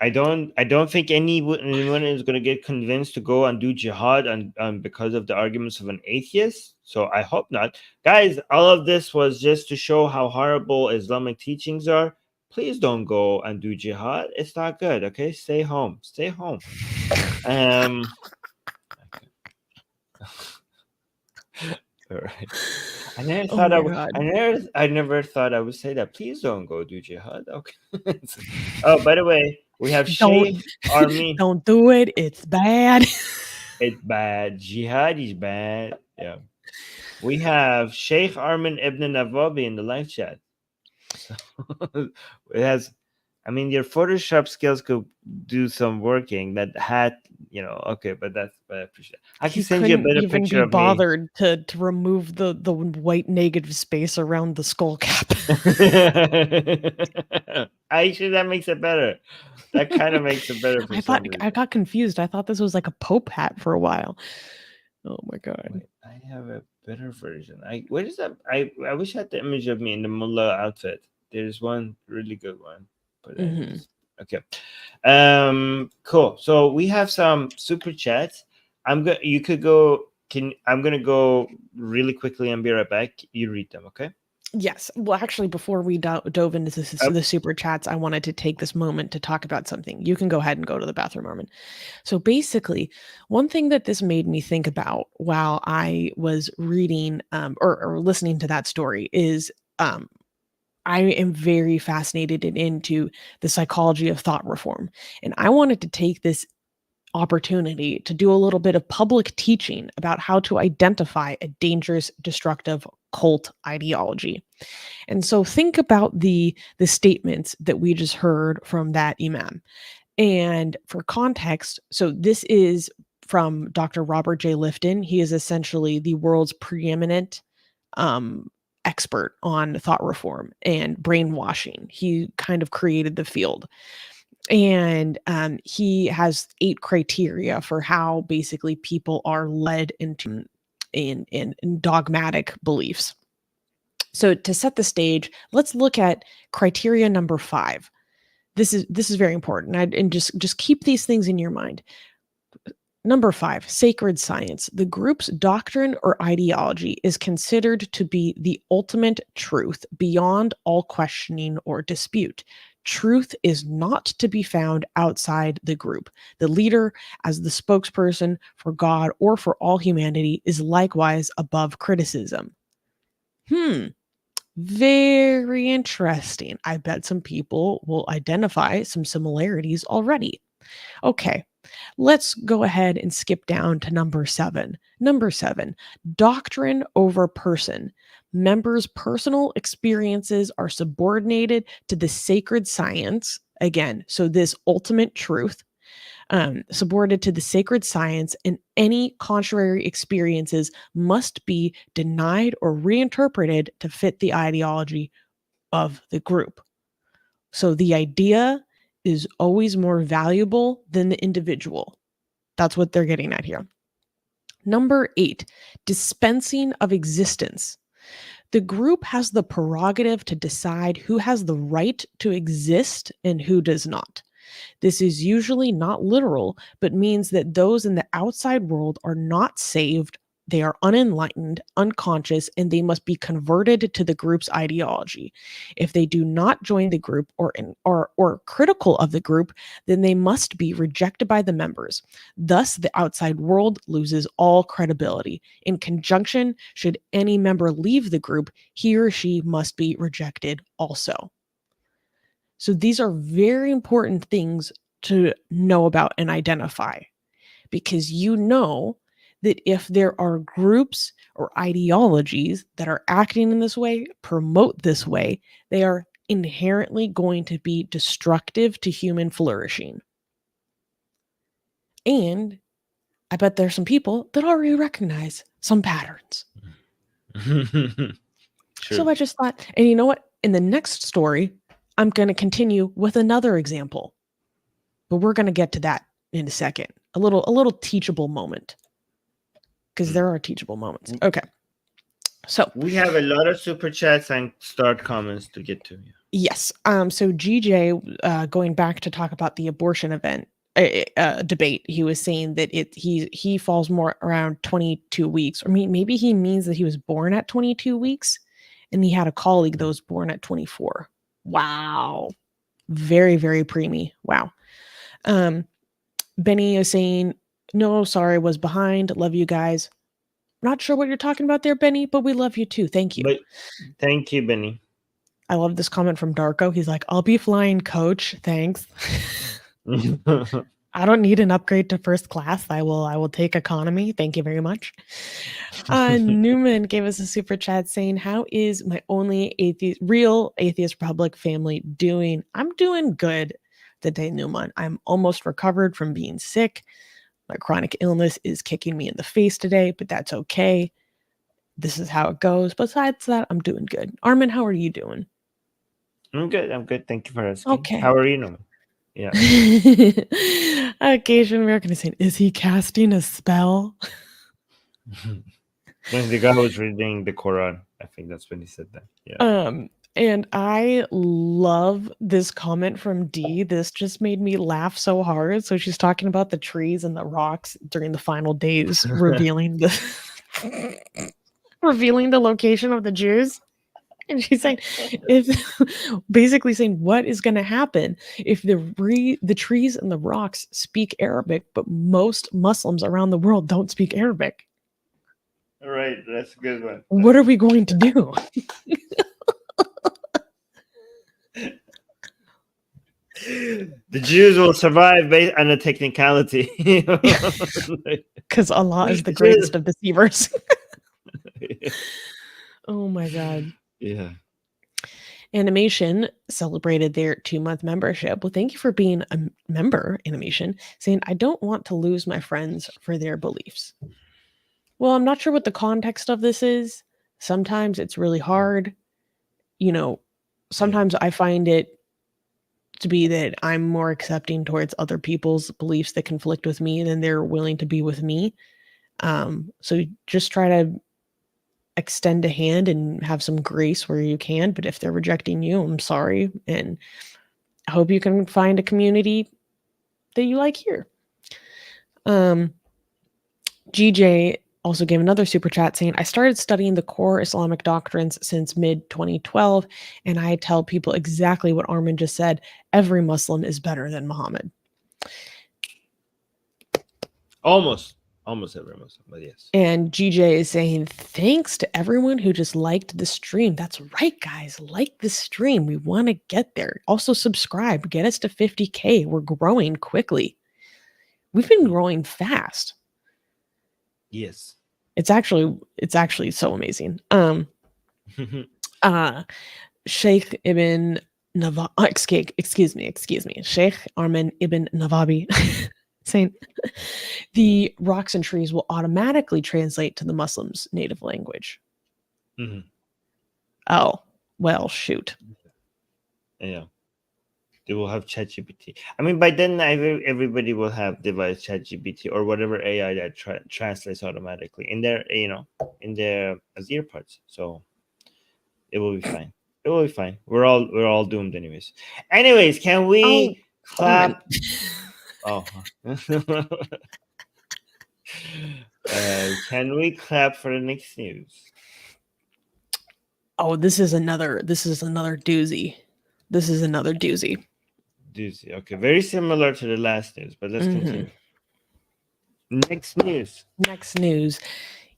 I don't think anyone is going to get convinced to go and do jihad and because of the arguments of an atheist. So I hope not, guys. All of this was just to show how horrible Islamic teachings are. Please don't go and do jihad. It's not good. Okay, stay home. Stay home. All right. I never thought I never thought I would say that. Please don't go do jihad. Okay. Oh, by the way, we have Sheikh Armin. Don't do it. It's bad. It's bad. Jihad is bad. Yeah. We have Sheikh Armin Ibn Navabi in the live chat. So it has, I mean, your Photoshop skills could do some working. That hat, you know, okay, but I appreciate it. I can send you a better picture of me. Bothered to remove the white negative space around the skull cap. Actually, that makes it better. That kind of makes it better. I got confused. I thought this was like a Pope hat for a while. Oh my god! Wait, I have a better version. What is that? I wish I had the image of me in the mullah outfit. There's one really good one, but okay. Cool. So we have some super chats. I'm gonna go really quickly and be right back. You read them, okay? Yes. Well, actually, before we dove into the super chats, I wanted to take this moment to talk about something. You can go ahead and go to the bathroom, Armin. So basically, one thing that this made me think about while I was reading or listening to that story is I am very fascinated and into the psychology of thought reform. And I wanted to take this opportunity to do a little bit of public teaching about how to identify a dangerous, destructive cult ideology. And so think about the statements that we just heard from that Imam. And for context, so this is from Dr. Robert J. Lifton. He is essentially the world's preeminent expert on thought reform and brainwashing. He kind of created the field. And he has 8 criteria for how basically people are led into in dogmatic beliefs. So to set the stage, let's look at criteria number 5. This is very important, and just keep these things in your mind. Number 5, sacred science. The group's doctrine or ideology is considered to be the ultimate truth beyond all questioning or dispute. Truth is not to be found outside the group. The leader, as the spokesperson for God or for all humanity, is likewise above criticism. Very interesting. I bet some people will identify some similarities already. Okay, let's go ahead and skip down to number 7. Number 7, doctrine over person. Members' personal experiences are subordinated to the sacred science. Again, so this ultimate truth, subordinated to the sacred science, and any contrary experiences must be denied or reinterpreted to fit the ideology of the group. So the idea is always more valuable than the individual. That's what they're getting at here. Number 8, dispensing of existence. The group has the prerogative to decide who has the right to exist and who does not. This is usually not literal, but means that those in the outside world are not saved, they are unenlightened, unconscious, and they must be converted to the group's ideology. If they do not join the group or critical of the group, then they must be rejected by the members. Thus, the outside world loses all credibility. In conjunction, should any member leave the group, he or she must be rejected also. So these are very important things to know about and identify, because you know that if there are groups or ideologies that are acting in this way, promote this way, they are inherently going to be destructive to human flourishing. And I bet there's some people that already recognize some patterns. So I just thought, and you know what? In the next story, I'm going to continue with another example, but we're going to get to that in a second. A little teachable moment, because there are teachable moments. Okay. So we have a lot of super chats and start comments to get to. Yes. So GJ, going back to talk about the abortion event debate, he was saying that he falls more around 22 weeks, or maybe he means that he was born at 22 weeks, and he had a colleague that was born at 24. Wow. Very, very preemie. Wow. Benny is saying, no, sorry, was behind. Love you guys. Not sure what you're talking about there, Benny, but we love you too. Thank you. But thank you, Benny. I love this comment from Darko. He's like, I'll be flying coach. Thanks. I don't need an upgrade to first class. I will take economy. Thank you very much. Newman gave us a super chat saying, how is my only real Atheist Republic family doing? I'm doing good today, Newman. I'm almost recovered from being sick. My chronic illness is kicking me in the face today, but that's okay. This is how it goes. Besides that, I'm doing good. Armin, how are you doing? I'm good. Thank you for asking. Okay. How are you, Newman? Yeah. Asian American is saying, is he casting a spell? When the guy was reading the Quran, I think that's when he said that. Yeah. And I love this comment from Dee. This just made me laugh so hard. So she's talking about the trees and the rocks during the final days, revealing the location of the Jews. And she's saying, if basically saying, what is going to happen if the trees and the rocks speak Arabic, but most Muslims around the world don't speak Arabic? Right, that's a good one. What are we going to do? The Jews will survive based on a technicality. Because Allah is the greatest of deceivers. Oh my God. Yeah. Animation celebrated their 2-month membership. Well, thank you for being a member, Animation, saying, I don't want to lose my friends for their beliefs. Well, I'm not sure what the context of this is. Sometimes it's really hard. You know, sometimes I find it to be that I'm more accepting towards other people's beliefs that conflict with me than they're willing to be with me. So just try to extend a hand and have some grace where you can. But if they're rejecting you, I'm sorry. And I hope you can find a community that you like here. GJ also gave another super chat saying, I started studying the core Islamic doctrines since mid-2012, and I tell people exactly what Armin just said. Every Muslim is better than Muhammad. Almost every Muslim, but yes. And GJ is saying, thanks to everyone who just liked the stream. That's right, guys. Like the stream. We want to get there. Also subscribe. Get us to 50K. We're growing quickly. We've been growing fast. Yes. It's actually so amazing. Sheikh Ibn Navabi, excuse me, Sheikh Armin Ibn Navabi saying the rocks and trees will automatically translate to the Muslims' native language. Mm-hmm. Oh, well, shoot. Yeah. They will have ChatGPT. I mean, by then everybody will have device ChatGPT or whatever AI that translates automatically in their, as earbuds. So it will be fine. It will be fine. We're all doomed anyways. Anyways, can we clap? Oh. Can we clap for the next news? Oh, this is another doozy. This is another doozy. Doozy. Okay, very similar to the last news, but let's continue. Next news.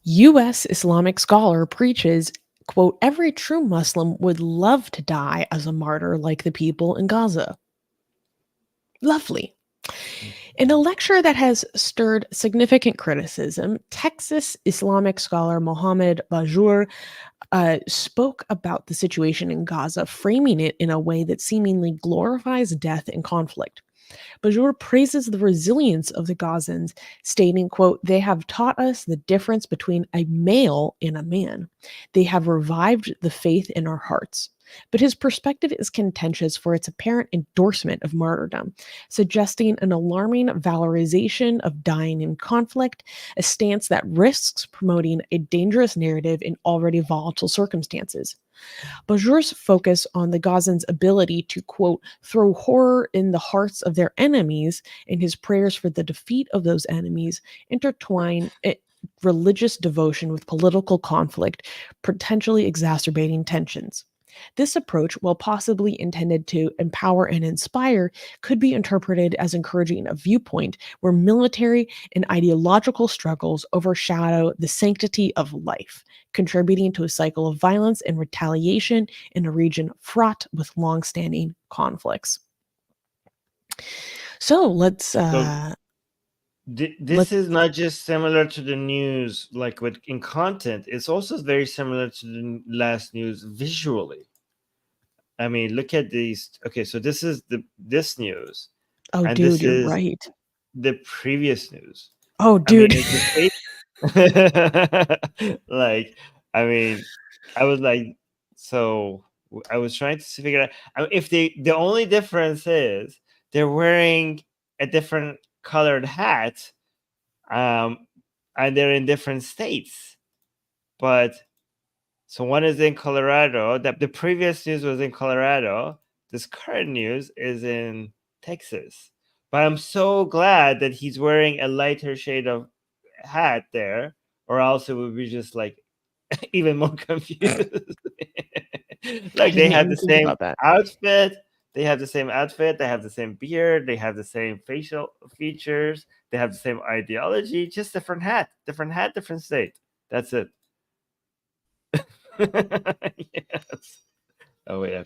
U.S. Islamic scholar preaches, quote, every true Muslim would love to die as a martyr like the people in Gaza. Lovely. In a lecture that has stirred significant criticism, Texas Islamic scholar Mohammed Bajur spoke about the situation in Gaza, framing it in a way that seemingly glorifies death and conflict. Bajur praises the resilience of the Gazans, stating, quote, they have taught us the difference between a male and a man. They have revived the faith in our hearts. But his perspective is contentious for its apparent endorsement of martyrdom, suggesting an alarming valorization of dying in conflict, a stance that risks promoting a dangerous narrative in already volatile circumstances. Bajur's focus on the Gazans' ability to, quote, throw horror in the hearts of their enemies and his prayers for the defeat of those enemies intertwine religious devotion with political conflict, potentially exacerbating tensions. This approach, while possibly intended to empower and inspire, could be interpreted as encouraging a viewpoint where military and ideological struggles overshadow the sanctity of life, contributing to a cycle of violence and retaliation in a region fraught with long-standing conflicts. So let's this is not just similar to the news, like in content, it's also very similar to the last news visually. I mean, look at these. Okay, so this is this news. Oh, and dude, this you're is right. The previous news. Oh, dude. I mean, I was like, so I was trying to figure out if the only difference is they're wearing a different colored hat, and they're in different states. But so one is in Colorado. The previous news was in Colorado. This current news is in Texas. But I'm so glad that he's wearing a lighter shade of hat there, or else it would be just like even more confused. Like they have the think same about that. outfit. They have the same outfit. They have the same beard. They have the same facial features. They have the same ideology. Just different hat, different state. That's it. Yes. Oh yeah.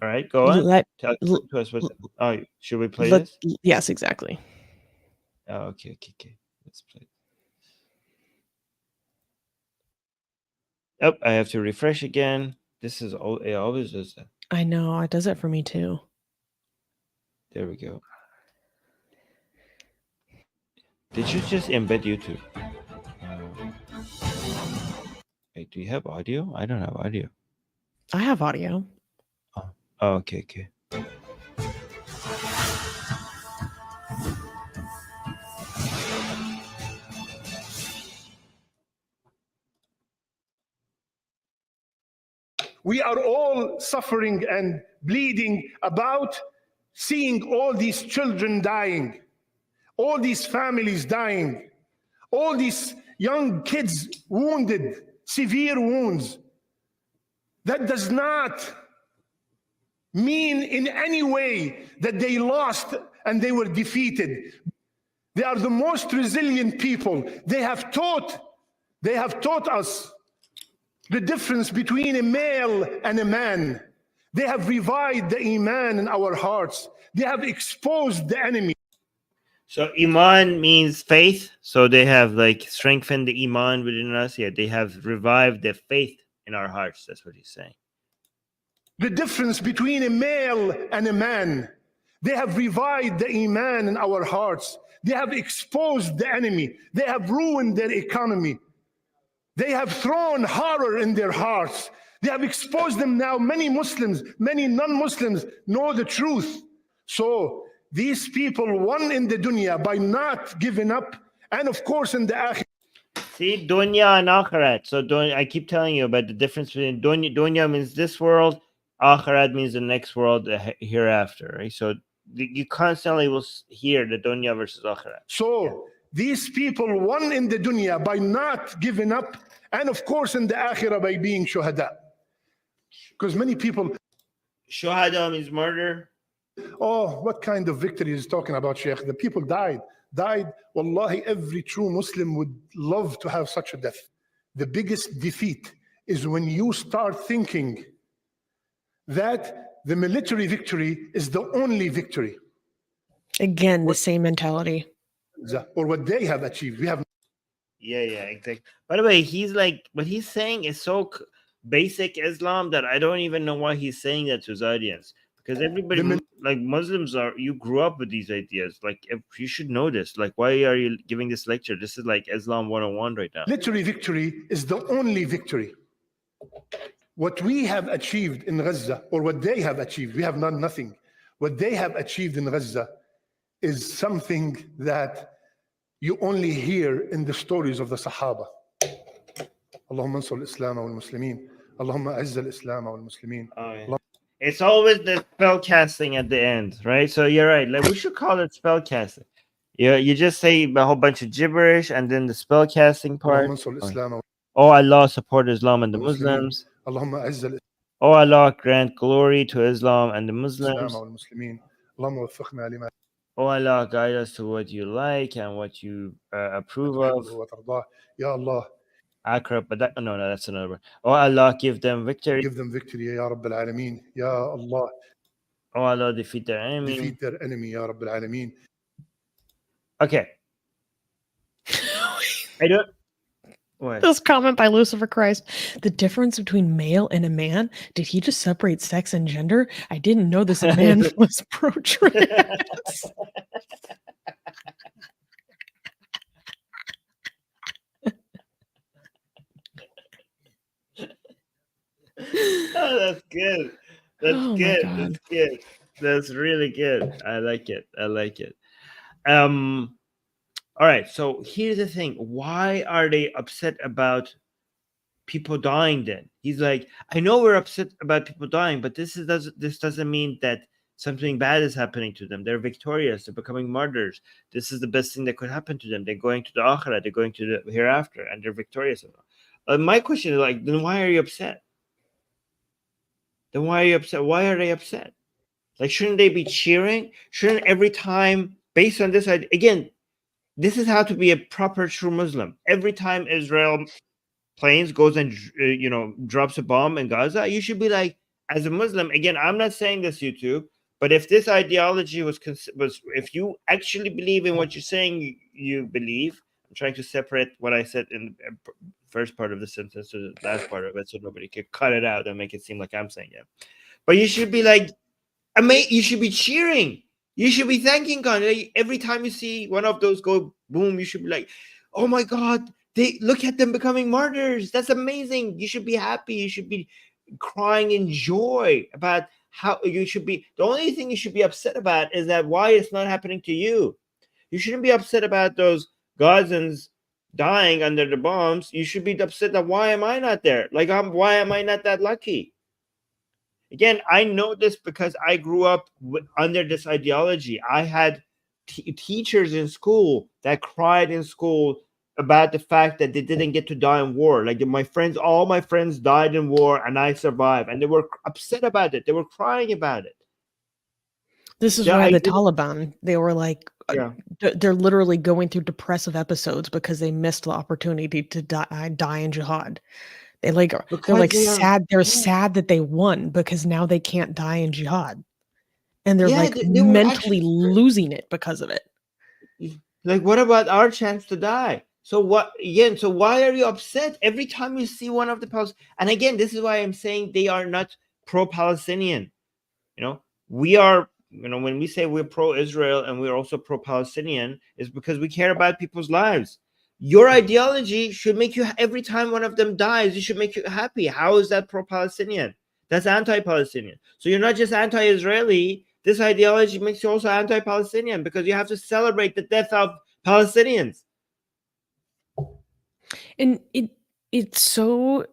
All right, go on. Let, Tell l- to us what. Oh, should we play let, this? yes, exactly. Oh, okay. Let's play. Oh, I have to refresh again. This is it always does that. I know it does it for me too. There we go. Did you just embed YouTube? Wait, do you have audio? I don't have audio. I have audio. Oh, okay. We are all suffering and bleeding about seeing all these children dying, all these families dying, all these young kids wounded, severe wounds. That does not mean in any way that they lost and they were defeated. They are the most resilient people. They have taught us the difference between a male and a man. They have revived the Iman in our hearts. They have exposed the enemy. So Iman means faith. So they have like strengthened the Iman within us. Yeah, they have revived the faith in our hearts. That's what he's saying. The difference between a male and a man. They have revived the Iman in our hearts. They have exposed the enemy. They have ruined their economy. They have thrown horror in their hearts. They have exposed them now. Many Muslims, many non-Muslims know the truth. So these people won in the dunya by not giving up, and of course in the akhirah. See, dunya and akhirat. So I keep telling you about the difference between dunya. Dunya means this world. Akhirat means the next world, the hereafter. Right? So you constantly will hear the dunya versus akhirat. So these people won in the dunya by not giving up, and of course in the akhirah by being shuhada. Because many people... Shuhada means murder. Oh, what kind of victory is he talking about, Sheikh? The people died. Wallahi, every true Muslim would love to have such a death. The biggest defeat is when you start thinking that the military victory is the only victory. Again, the same mentality. Or what they have achieved. We have. Yeah, exactly. By the way, he's like, what he's saying is so basic Islam that I don't even know why he's saying that to his audience. Because everybody, like Muslims you grew up with these ideas. Like, you should know this. Like, why are you giving this lecture? This is like Islam 101 right now. Military victory is the only victory. What we have achieved in Gaza, or what they have achieved, we have done nothing. What they have achieved in Gaza is something that you only hear in the stories of the Sahaba. Allahumma ansur al-Islam wal-Muslimin. Allahumma azza al-Islam wal-Muslimin. It's always the spell casting at the end, right? So you're right. Like, we should call it spell casting. You just say a whole bunch of gibberish and then the spell casting part. Oh, Allah support Islam and the Muslims. Oh, Allah grant glory to Islam and the Muslims. Oh, Allah guide us to what you like and what you approve of. Ya Allah. Akrab, but no, that's another one. Oh, Allah give them victory. Give them victory, Ya Rabbil Alameen. Ya Allah. Oh, Allah defeat their enemy. Defeat their enemy, Ya Rabbil Alameen. Okay. I don't. What? This comment by Lucifer Christ. The difference between male and a man? Did he just separate sex and gender? I didn't know this man was pro-trans. Oh, that's good. That's good. That's good. That's really good. I like it. All right. So here's the thing. Why are they upset about people dying then? He's like, I know we're upset about people dying, but this doesn't mean that Something bad is happening to them. They're victorious. They're becoming martyrs. This is the best thing that could happen to them. They're going to the akhirah. They're going to the hereafter, and they're victorious. My question is like, then why are you upset? Then why are you upset? Why are they upset? Like, shouldn't they be cheering? Shouldn't every time, based on this idea, again, this is how to be a proper true Muslim. Every time Israel planes goes and drops a bomb in Gaza, you should be like, as a Muslim, again, I'm not saying this, YouTube, but if this ideology was if you actually believe in what you're saying you believe, I'm trying to separate what I said in the first part of the sentence to the last part of it so nobody could cut it out and make it seem like I'm saying it. But you should be like, you should be cheering. You should be thanking God. Like, every time you see one of those go boom, you should be like, oh my God, they look at them becoming martyrs. That's amazing. You should be happy. You should be crying in joy about how you should be. The only thing you should be upset about is that why it's not happening to you. You shouldn't be upset about those Gazans dying under the bombs. You should be upset that why am I not there? Like, why am I not that lucky? Again, I know this because I grew up under this ideology. I had teachers in school that cried in school about the fact that they didn't get to die in war. Like all my friends died in war and I survived. And they were upset about it. They were crying about it. This is why the Taliban, they were like, they're literally going through depressive episodes because they missed the opportunity to die in jihad. They're sad that they won because now they can't die in jihad. And they're they mentally losing it because of it. Like, what about our chance to die? So what again? So why are you upset every time you see one of the Palestinians? And again, this is why I'm saying they are not pro-Palestinian. We are, when we say we're pro-Israel and we're also pro-Palestinian, is because we care about people's lives. Your ideology should make you, every time one of them dies, it should make you happy. How is that pro-Palestinian? That's anti-Palestinian. So you're not just anti-Israeli. This ideology makes you also anti-Palestinian because you have to celebrate the death of Palestinians. And it's so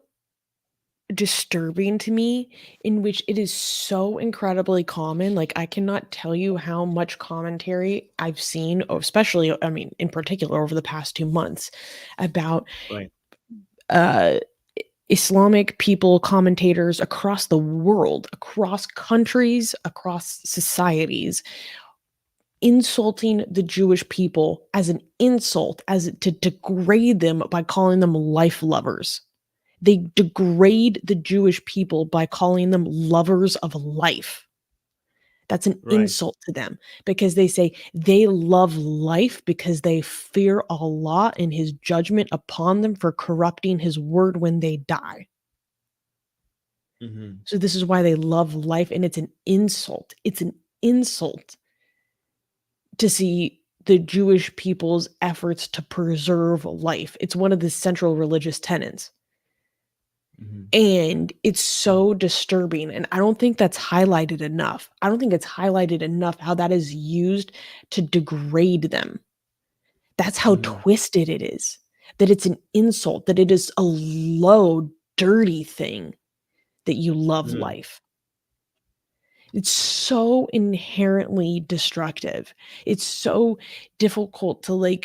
disturbing to me, in which it is so incredibly common. Like, I cannot tell you how much commentary I've seen, especially, in particular over the past 2 months, about Islamic people, commentators across the world, across countries, across societies, insulting the Jewish people as an insult, to degrade them by calling them life lovers. They degrade the Jewish people by calling them lovers of life. That's an insult to them, because they say they love life because they fear Allah and his judgment upon them for corrupting his word when they die. Mm-hmm. So this is why they love life, and it's an insult. It's an insult to see the Jewish people's efforts to preserve life. It's one of the central religious tenets. Mm-hmm. And it's so disturbing. And I don't think that's highlighted enough. I don't think it's highlighted enough how that is used to degrade them. That's how twisted it is. That it's an insult, that it is a low, dirty thing that you love life. It's so inherently destructive. It's so difficult to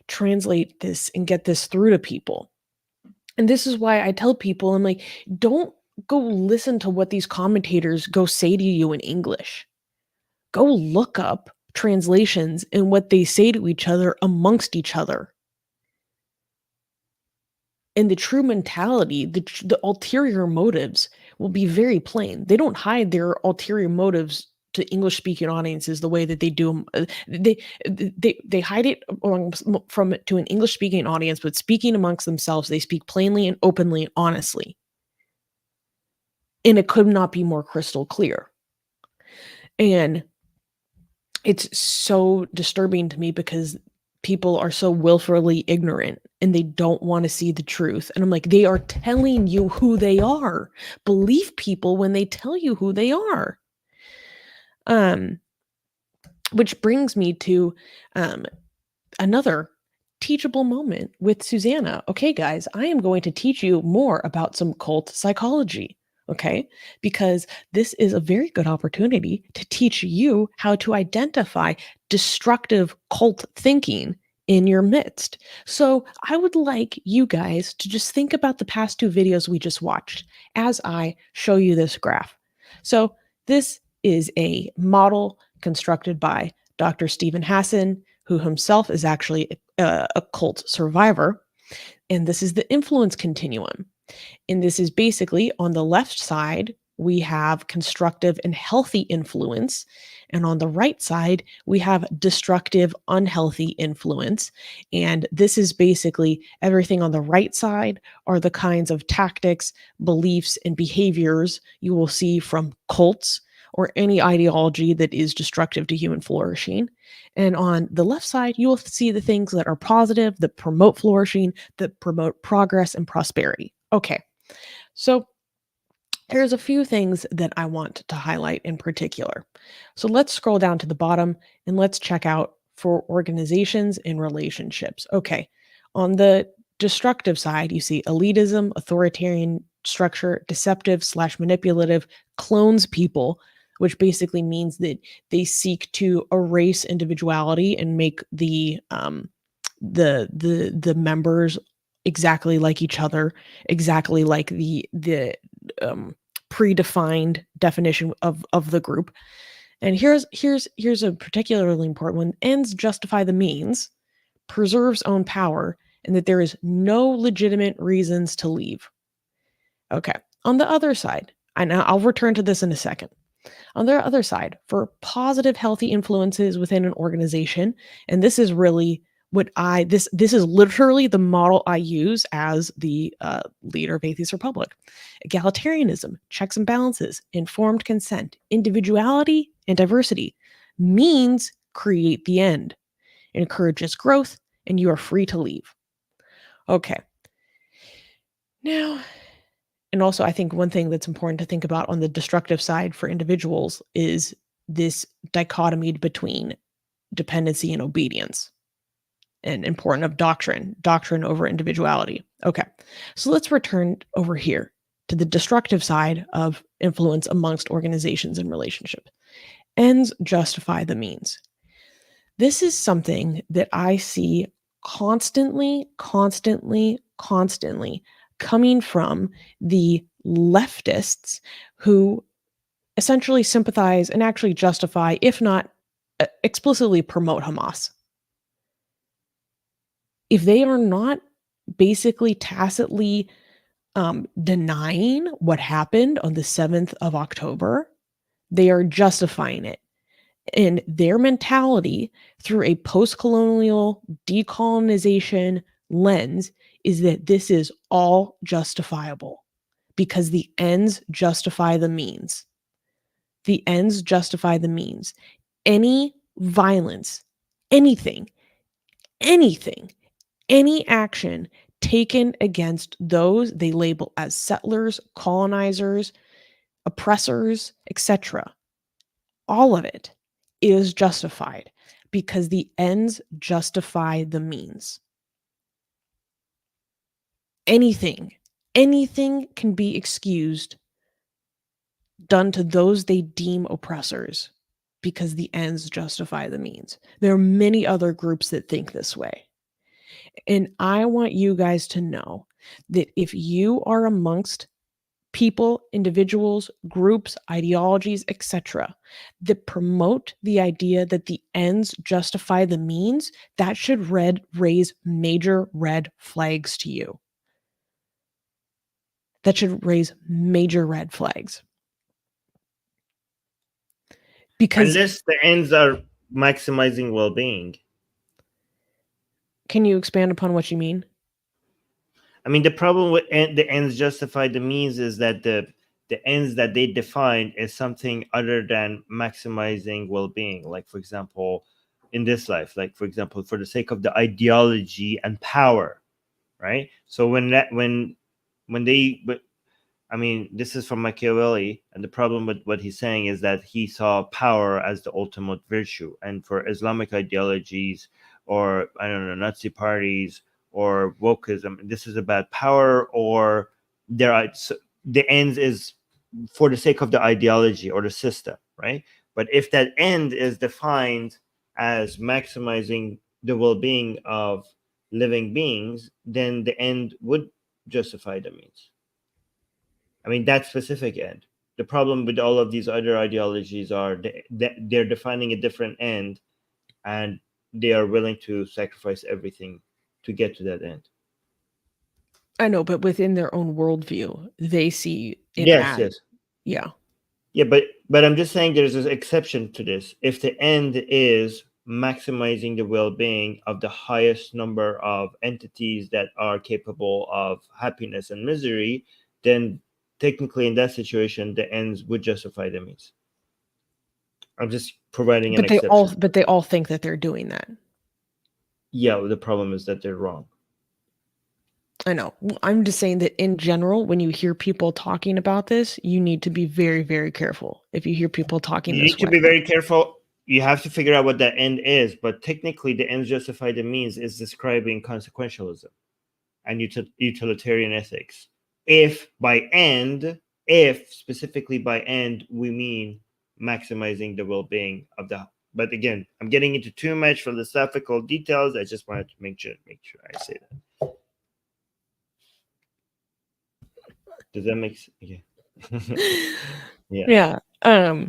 translate this and get this through to people. And this is why I tell people, I'm like, don't go listen to what these commentators go say to you in English. Go look up translations and what they say to each other amongst each other. And the true mentality, the ulterior motives will be very plain. They don't hide their ulterior motives to English-speaking audiences the way that they do. They hide it to an English-speaking audience, but speaking amongst themselves, they speak plainly and openly and honestly. And it could not be more crystal clear. And it's so disturbing to me because people are so willfully ignorant and they don't want to see the truth. And I'm like, they are telling you who they are. Believe people when they tell you who they are. Which brings me to another teachable moment with Susanna. Okay, guys, I am going to teach you more about some cult psychology. Okay, because this is a very good opportunity to teach you how to identify destructive cult thinking in your midst. So I would like you guys to just think about the past two videos we just watched as I show you this graph. So this is a model constructed by Dr. Stephen Hassan, who himself is actually a cult survivor. And this is the influence continuum. And this is basically on the left side, we have constructive and healthy influence. And on the right side, we have destructive, unhealthy influence. And this is basically everything on the right side are the kinds of tactics, beliefs, and behaviors you will see from cults or any ideology that is destructive to human flourishing. And on the left side, you will see the things that are positive, that promote flourishing, that promote progress and prosperity. Okay. So there's a few things that I want to highlight in particular. So let's scroll down to the bottom and let's check out for organizations and relationships. Okay. On the destructive side, you see elitism, authoritarian structure, deceptive/manipulative, clones people, which basically means that they seek to erase individuality and make the members exactly like each other, exactly like the predefined definition of the group. And here's a particularly important one: ends justify the means, preserves own power, and that there is no legitimate reasons to leave. Okay. On the other side, and I'll return to this in a second. On the other side, for positive, healthy influences within an organization, and this is really what this is literally the model I use as the leader of Atheist Republic. Egalitarianism, checks and balances, informed consent, individuality, and diversity. Means create the end, encourages growth, and you are free to leave. Okay. Now, and also, I think one thing that's important to think about on the destructive side for individuals is this dichotomy between dependency and obedience, and important of doctrine over individuality. Okay, so let's return over here to the destructive side of influence amongst organizations and relationships. Ends justify the means. This is something that I see constantly coming from the leftists who essentially sympathize and actually justify, if not explicitly promote Hamas. If they are not basically tacitly denying what happened on the 7th of October, they are justifying it. And their mentality through a post-colonial decolonization lens is that this is all justifiable because the ends justify the means. The ends justify the means. Any violence, anything, any action taken against those they label as settlers, colonizers, oppressors, etc., all of it is justified because the ends justify the means. Anything can be excused done to those they deem oppressors because the ends justify the means. There are many other groups that think this way. And I want you guys to know that if you are amongst people, individuals, groups, ideologies, etc., that promote the idea that the ends justify the means, that should raise major red flags to you. That should raise major red flags. Because unless the ends are maximizing well-being. Can you expand upon what you mean? I mean, the problem with the ends justify the means is that the ends that they define is something other than maximizing well-being. Like, for example, in this life, like, for example, for the sake of the ideology and power, right? So when they, but I mean, this is from Machiavelli, and the problem with what he's saying is that he saw power as the ultimate virtue. And for Islamic ideologies, or I don't know, Nazi parties or wokeism, this is about power, or the ends is for the sake of the ideology or the system, right? But if that end is defined as maximizing the well-being of living beings, then the end would justify the means. I mean, that specific end. The problem with all of these other ideologies are they're defining a different end, and they are willing to sacrifice everything to get to that end. I know, but within their own worldview, they see it Yes, as, yes. yeah. Yeah, but I'm just saying there's an exception to this. If the end is maximizing the well-being of the highest number of entities that are capable of happiness and misery, then technically in that situation, the ends would justify the means. I'm just providing an exception. But they all think that they're doing that. Yeah, the problem is that they're wrong. I know. I'm just saying that in general, when you hear people talking about this, you need to be very, very careful. If you hear people talking You this need to way, be very careful. You have to figure out what that end is, but technically the ends justify the means is describing consequentialism and utilitarian ethics. If specifically by end, we mean maximizing the well-being of the, but again, I'm getting into too much philosophical details. I just wanted to make sure I say that. Does that make sense? Yeah. Yeah.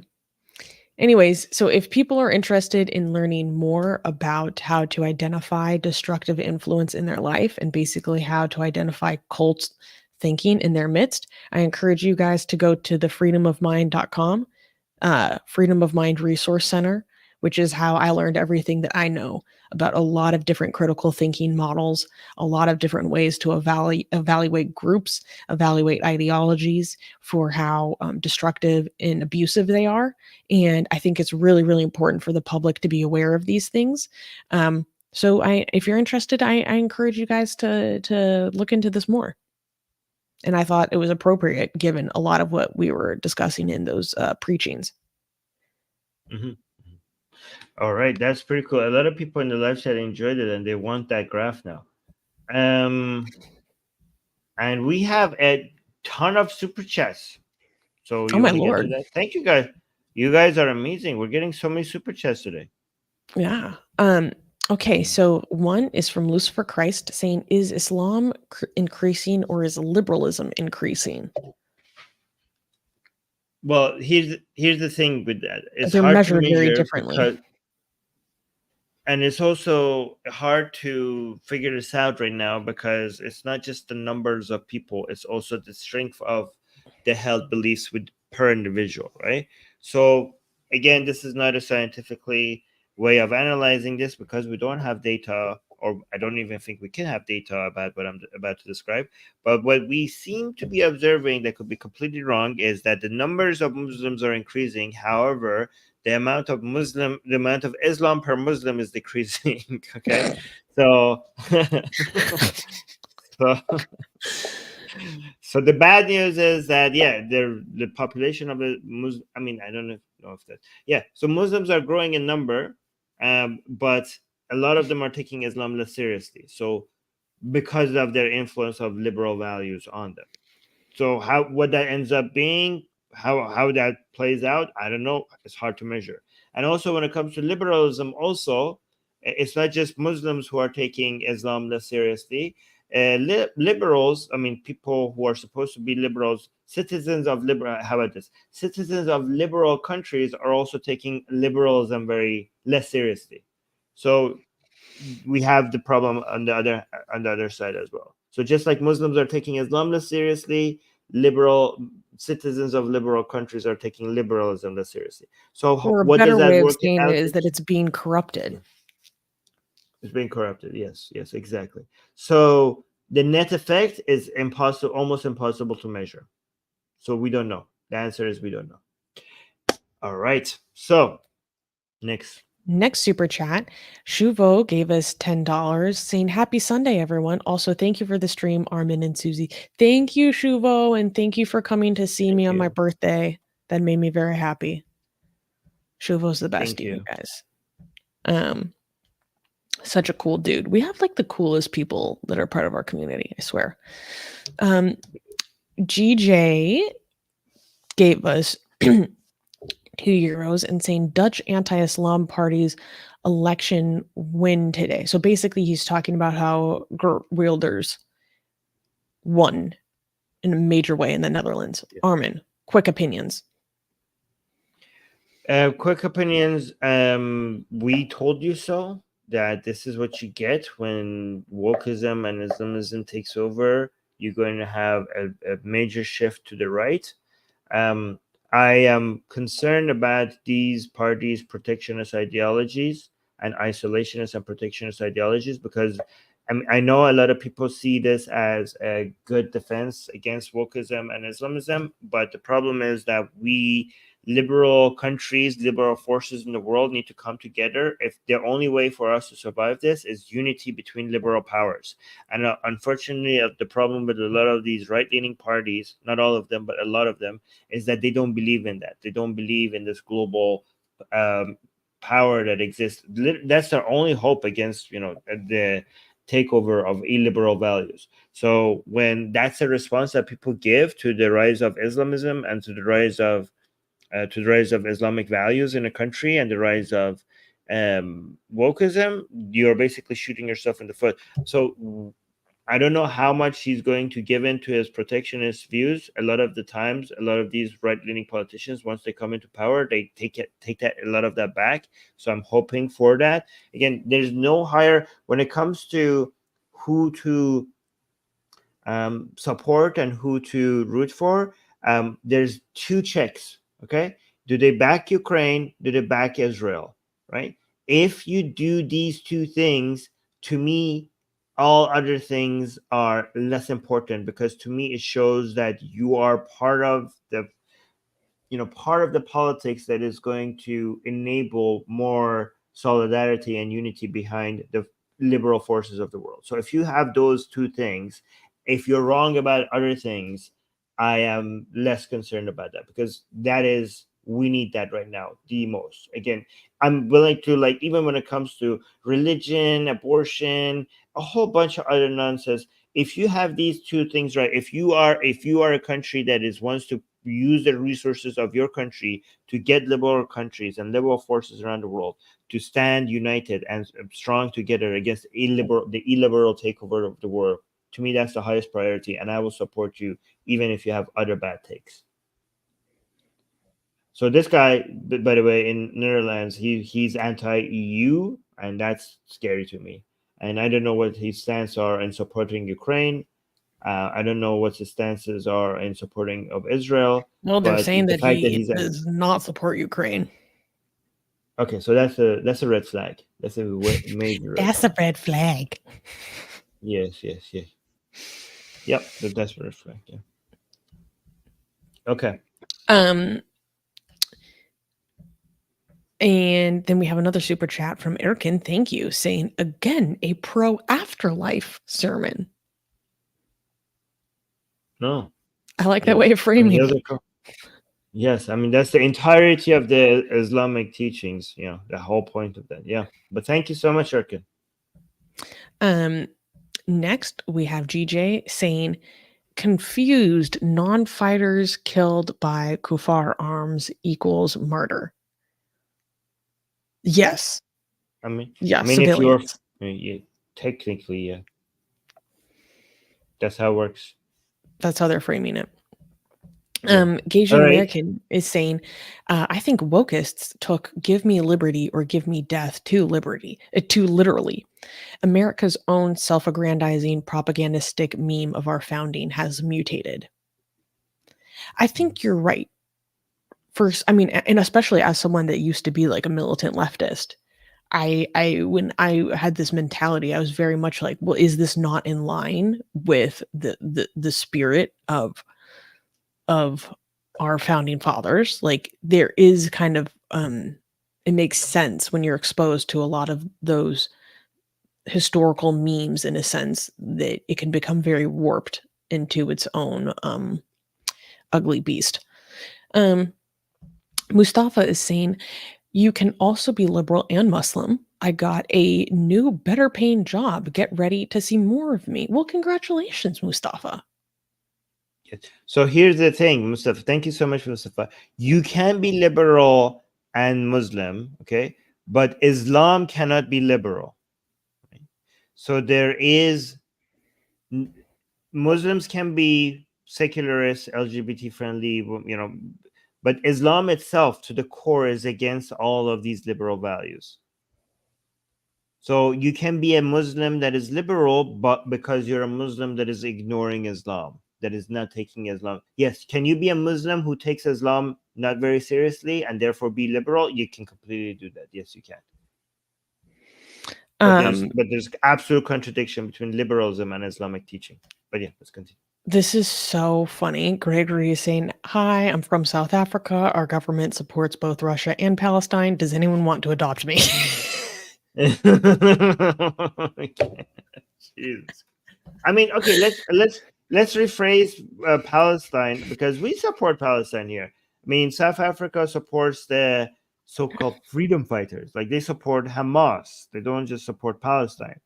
Anyways, so if people are interested in learning more about how to identify destructive influence in their life and basically how to identify cult thinking in their midst, I encourage you guys to go to the freedomofmind.com, Freedom of Mind Resource Center, which is how I learned everything that I know about a lot of different critical thinking models, a lot of different ways to evaluate groups, evaluate ideologies for how destructive and abusive they are. And I think it's really, really important for the public to be aware of these things. So if you're interested, I encourage you guys to look into this more. And I thought it was appropriate given a lot of what we were discussing in those preachings. Mm-hmm. All right, that's pretty cool. A lot of people in the live chat enjoyed it, and they want that graph now. And we have a ton of super chats. So you want to get to that? Thank you guys. You guys are amazing. We're getting so many super chats today. Yeah. Okay, so one is from Lucifer Christ saying, is Islam increasing or is liberalism increasing? Well, here's the thing with that. It's They're hard measured to measure very differently. And it's also hard to figure this out right now because it's not just the numbers of people, it's also the strength of the held beliefs per individual, right? So again, this is not a scientifically way of analyzing this because we don't have data, or I don't even think we can have data about what I'm about to describe. But what we seem to be observing that could be completely wrong is that the numbers of Muslims are increasing. However, the amount of Islam per Muslim is decreasing. Okay, so so the bad news is that the population of the Muslim. I mean, I don't know if that. Yeah, so Muslims are growing in number, but a lot of them are taking Islam less seriously. So because of their influence of liberal values on them. So what that ends up being, how that plays out, I don't know. It's hard to measure. And also when it comes to liberalism, also, it's not just Muslims who are taking Islam less seriously. Liberals, I mean, people who are supposed to be liberals, citizens of liberal countries are also taking liberalism very less seriously. So we have the problem on the other side as well. So just like Muslims are taking Islam less seriously, liberal citizens of liberal countries are taking liberalism less seriously. So what does that way of work saying out? It is that it's being corrupted. It's being corrupted. Yes, exactly. So the net effect is almost impossible to measure. So we don't know. The answer is we don't know. All right. So next super chat, Shuvo gave us $10 saying, happy Sunday, everyone. Also, thank you for the stream, Armin and Susie. Thank you, Shuvo, and thank you for coming to see me on my birthday. That made me very happy. Shuvo's the best to you guys. Such a cool dude. We have like the coolest people that are part of our community, I swear. GJ gave us €2 and saying Dutch anti-Islam party's election win today. So basically he's talking about how Geert Wilders won in a major way in the Netherlands. Armin, quick opinions. Quick opinions. We told you so, that this is what you get when wokeism and Islamism takes over. You're going to have a major shift to the right. I am concerned about these parties' protectionist ideologies and isolationist and protectionist ideologies, because I know a lot of people see this as a good defense against wokeism and Islamism, but the problem is that we liberal countries, liberal forces in the world need to come together. If the only way for us to survive this is unity between liberal powers. And unfortunately, the problem with a lot of these right-leaning parties, not all of them, but a lot of them, is that they don't believe in that. They don't believe in this global power that exists. That's their only hope against, the takeover of illiberal values. So when that's a response that people give to the rise of Islamism and to the rise of Islamic values in a country and the rise of wokeism, you're basically shooting yourself in the foot. So I don't know how much he's going to give in to his protectionist views. A lot of the times, a lot of these right-leaning politicians, once they come into power, they take a lot of that back. So I'm hoping for that. Again, there's no higher when it comes to who to support and who to root for. There's two checks. Okay, do they back Ukraine? Do they back Israel? Right? If you do these two things, to me, all other things are less important, because to me it shows that you are part of the politics that is going to enable more solidarity and unity behind the liberal forces of the world. So if you have those two things, if you're wrong about other things, I am less concerned about that, because we need that right now the most. Again, I'm willing to, even when it comes to religion, abortion, a whole bunch of other nonsense, if you have these two things right, if you are a country that wants to use the resources of your country to get liberal countries and liberal forces around the world to stand united and strong together against the illiberal takeover of the world, to me, that's the highest priority, and I will support you even if you have other bad takes. So this guy, by the way, in Netherlands, he's anti-EU, and that's scary to me. And I don't know what his stance are in supporting Ukraine. I don't know what his stances are in supporting of Israel. Well, they're saying that he he's does not support Ukraine. Okay, so that's a red flag. That's a major. That's a red flag. Yes. Yep, that's a red flag. Yeah. Okay. And then we have another super chat from Erkin. Thank you, saying again a pro afterlife sermon. No, I like that way of framing it. Yes, I mean that's the entirety of the Islamic teachings. The whole point of that. Yeah, but thank you so much, Erkin. Next we have GJ saying confused non-fighters killed by kuffar arms equals murder. Yes. I mean, civilians. Technically, yeah. That's how it works. That's how they're framing it. Yeah. Gagey American is saying, I think wokeists took give me liberty or give me death too literally. America's own self-aggrandizing propagandistic meme of our founding has mutated. I think you're right. First, and especially as someone that used to be like a militant leftist, when I had this mentality, I was very much like, well, is this not in line with the spirit of our founding fathers? Like, there is kind of it makes sense when you're exposed to a lot of those historical memes, in a sense that it can become very warped into its own ugly beast. Mustafa is saying, you can also be liberal and Muslim. I got a new, better paying job. Get ready to see more of me. Well, congratulations, Mustafa. So here's the thing, Mustafa. Thank you so much, Mustafa. You can be liberal and Muslim, okay, but Islam cannot be liberal. Right? So there is Muslims can be secularist, LGBT friendly, you know, but Islam itself, to the core, is against all of these liberal values. So you can be a Muslim that is liberal, but because you're a Muslim that is ignoring Islam, that is not taking Islam. Yes, can you be a Muslim who takes Islam not very seriously and therefore be liberal? You can completely do that. Yes, you can. But there's absolute contradiction between liberalism and Islamic teaching. But yeah, let's continue. This is so funny. Gregory is saying, "Hi, I'm from South Africa. Our government supports both Russia and Palestine. Does anyone want to adopt me?" Jesus. I mean, okay, let's rephrase Palestine, because we support Palestine here. I mean, South Africa supports the so-called freedom fighters. Like, they support Hamas. They don't just support Palestine.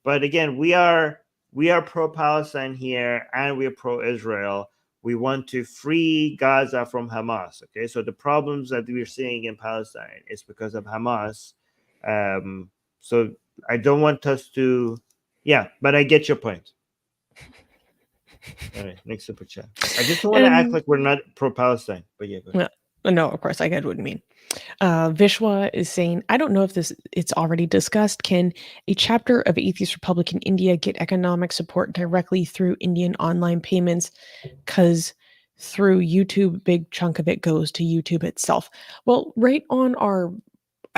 But again, we are pro-Palestine here, and we are pro-Israel. We want to free Gaza from Hamas. Okay, so the problems that we're seeing in Palestine is because of Hamas. So I don't want us to, yeah, but I get your point. All right, next super chat. I just don't want to act like we're not pro-Palestine, but yeah. No, of course, I get what you mean. Vishwa is saying, "I don't know if it's already discussed. Can a chapter of Atheist Republic in India get economic support directly through Indian online payments? Because through YouTube, big chunk of it goes to YouTube itself." Well, right on our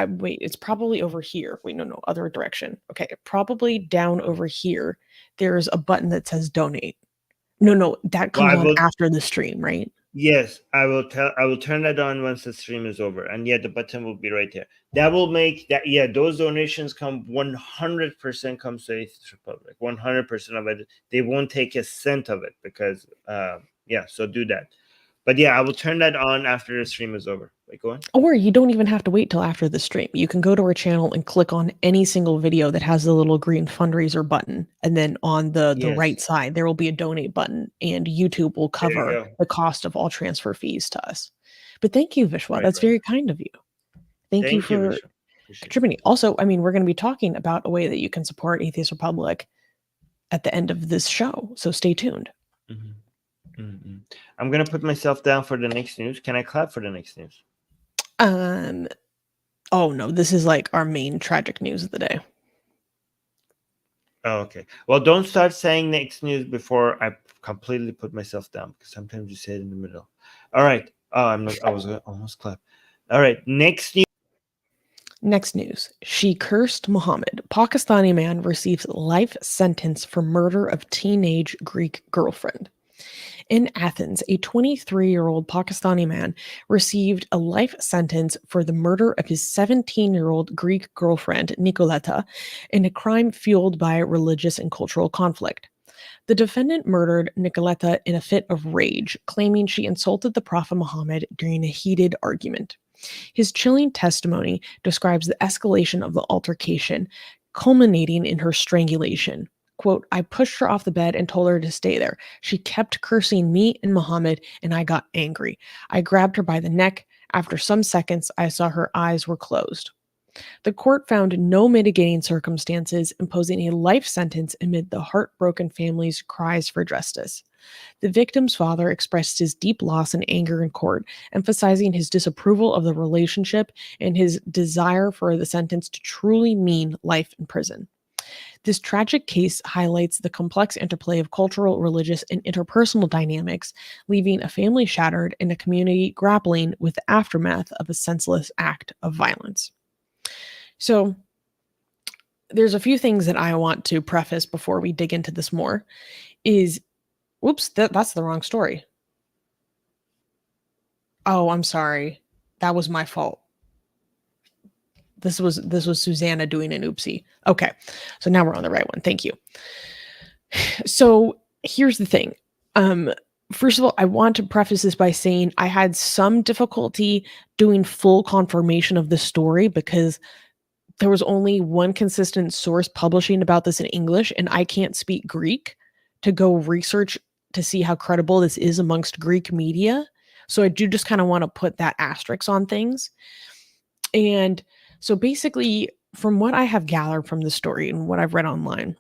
wait, it's probably over here. Wait, no, other direction. Okay, probably down over here, there's a button that says donate. No, that comes on after the stream, right? Yes, I will turn that on once the stream is over. And yeah, the button will be right there. That will make that, yeah, those donations come 100% comes to Atheist Republic. 100% of it. They won't take a cent of it because yeah, so do that. But yeah, I will turn that on after the stream is over. Wait, go on. Or you don't even have to wait till after the stream. You can go to our channel and click on any single video that has the little green fundraiser button. And then on the right side, there will be a donate button, and YouTube will cover the cost of all transfer fees to us. But thank you, Vishwa. That's very kind of you. Thank you for contributing. Also, I mean, we're going to be talking about a way that you can support Atheist Republic at the end of this show. So stay tuned. Mm-hmm. Mm-hmm. I'm going to put myself down for the next news. Can I clap for the next news? Oh no, this is like our main tragic news of the day. Oh, okay. Well, don't start saying next news before I completely put myself down, because sometimes you say it in the middle. All right. Oh, I was going to almost clap. All right. Next news. Next news. She cursed Muhammad. Pakistani man receives life sentence for murder of teenage Greek girlfriend. In Athens, a 23-year-old Pakistani man received a life sentence for the murder of his 17-year-old Greek girlfriend, Nicoletta, in a crime fueled by religious and cultural conflict. The defendant murdered Nicoletta in a fit of rage, claiming she insulted the Prophet Muhammad during a heated argument. His chilling testimony describes the escalation of the altercation, culminating in her strangulation. Quote, "I pushed her off the bed and told her to stay there. She kept cursing me and Muhammad, and I got angry. I grabbed her by the neck. After some seconds, I saw her eyes were closed." The court found no mitigating circumstances, imposing a life sentence amid the heartbroken family's cries for justice. The victim's father expressed his deep loss and anger in court, emphasizing his disapproval of the relationship and his desire for the sentence to truly mean life in prison. This tragic case highlights the complex interplay of cultural, religious, and interpersonal dynamics, leaving a family shattered and a community grappling with the aftermath of a senseless act of violence. So, there's a few things that I want to preface before we dig into this more. Whoops, that's the wrong story. Oh, I'm sorry. That was my fault. This was Susanna doing an oopsie. Okay, so now we're on the right one. Thank you. So here's the thing. First of all, I want to preface this by saying I had some difficulty doing full confirmation of the story because there was only one consistent source publishing about this in English, and I can't speak Greek to go research to see how credible this is amongst Greek media. So I do just kind of want to put that asterisk on things. And so basically, from what I have gathered from the story and what I've read online,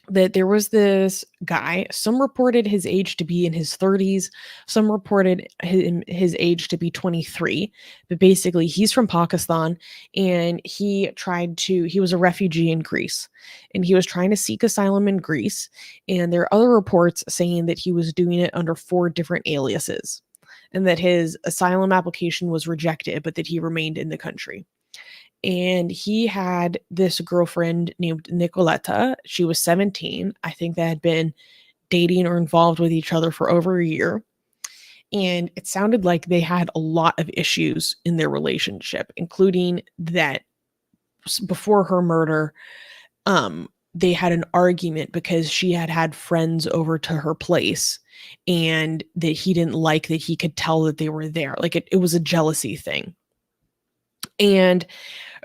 that there was this guy, some reported his age to be in his 30s, some reported his age to be 23, but basically he's from Pakistan, and he was a refugee in Greece, and he was trying to seek asylum in Greece, and there are other reports saying that he was doing it under 4 different aliases, and that his asylum application was rejected, but that he remained in the country. And he had this girlfriend named Nicoletta. She was 17. I think they had been dating or involved with each other for over a year. And it sounded like they had a lot of issues in their relationship, including that before her murder, they had an argument because she had friends over to her place, and that he didn't like that he could tell that they were there. Like it was a jealousy thing. And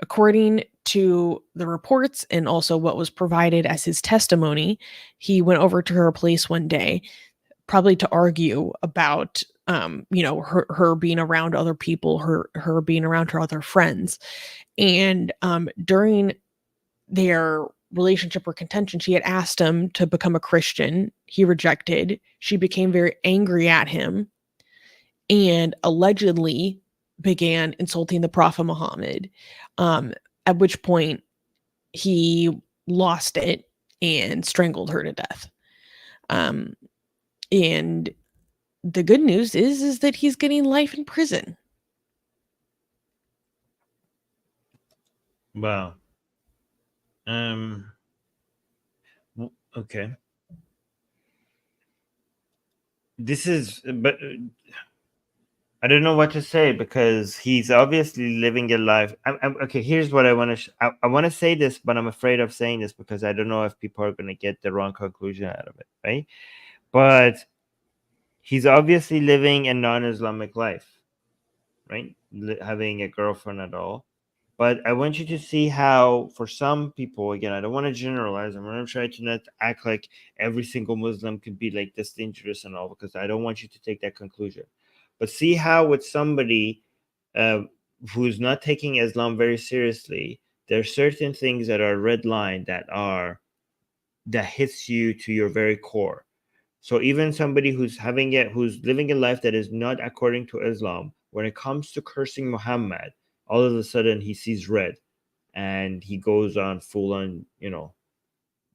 according to the reports and also what was provided as his testimony, he went over to her place one day, probably to argue about, her being around other people, her being around her other friends. And during their relationship or contention, she had asked him to become a Christian. He rejected. She became very angry at him and allegedly began insulting the Prophet Muhammad, at which point he lost it and strangled her to death. And the good news is that he's getting life in prison. Wow. Okay. But I don't know what to say, because he's obviously living a life. Okay, here's what I want to. I want to say this, but I'm afraid of saying this because I don't know if people are going to get the wrong conclusion out of it, right? But he's obviously living a non-Islamic life, right? Having a girlfriend at all. But I want you to see how, for some people, again, I don't want to generalize. I'm going to try to not act like every single Muslim could be like this dangerous and all, because I don't want you to take that conclusion. But see how with somebody who's not taking Islam very seriously, there are certain things that are red line that hits you to your very core. So even somebody who's living a life that is not according to Islam, when it comes to cursing Muhammad, all of a sudden he sees red, and he goes on full on,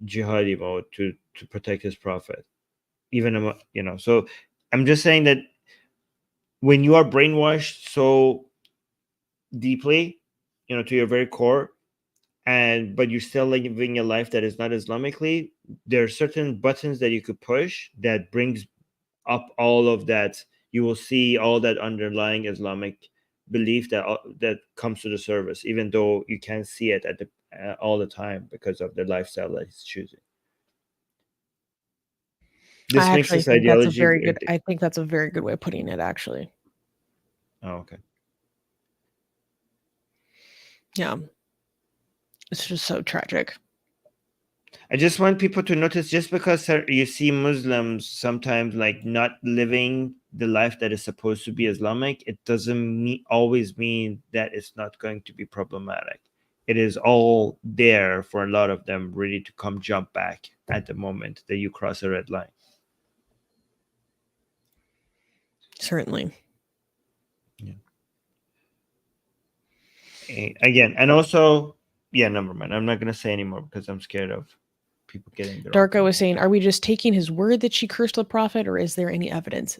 jihadi mode to protect his prophet. Even, so I'm just saying that when you are brainwashed so deeply, to your very core, but you're still living a life that is not Islamically, there are certain buttons that you could push that brings up all of that. You will see all that underlying Islamic belief that comes to the surface, even though you can't see it all the time because of the lifestyle that he's choosing. This I makes actually this think that's a ideology very good. I think that's a very good way of putting it, actually. Oh, okay. Yeah, it's just so tragic. I just want people to notice, just because you see Muslims sometimes like not living the life that is supposed to be Islamic, it doesn't always mean that it's not going to be problematic. It is all there for a lot of them, ready to come jump back at the moment that you cross a red line. Certainly. Yeah. Again, and also, yeah, never mind. I'm not going to say anymore because I'm scared of people getting there. Darko was saying, are we just taking his word that she cursed the prophet, or is there any evidence?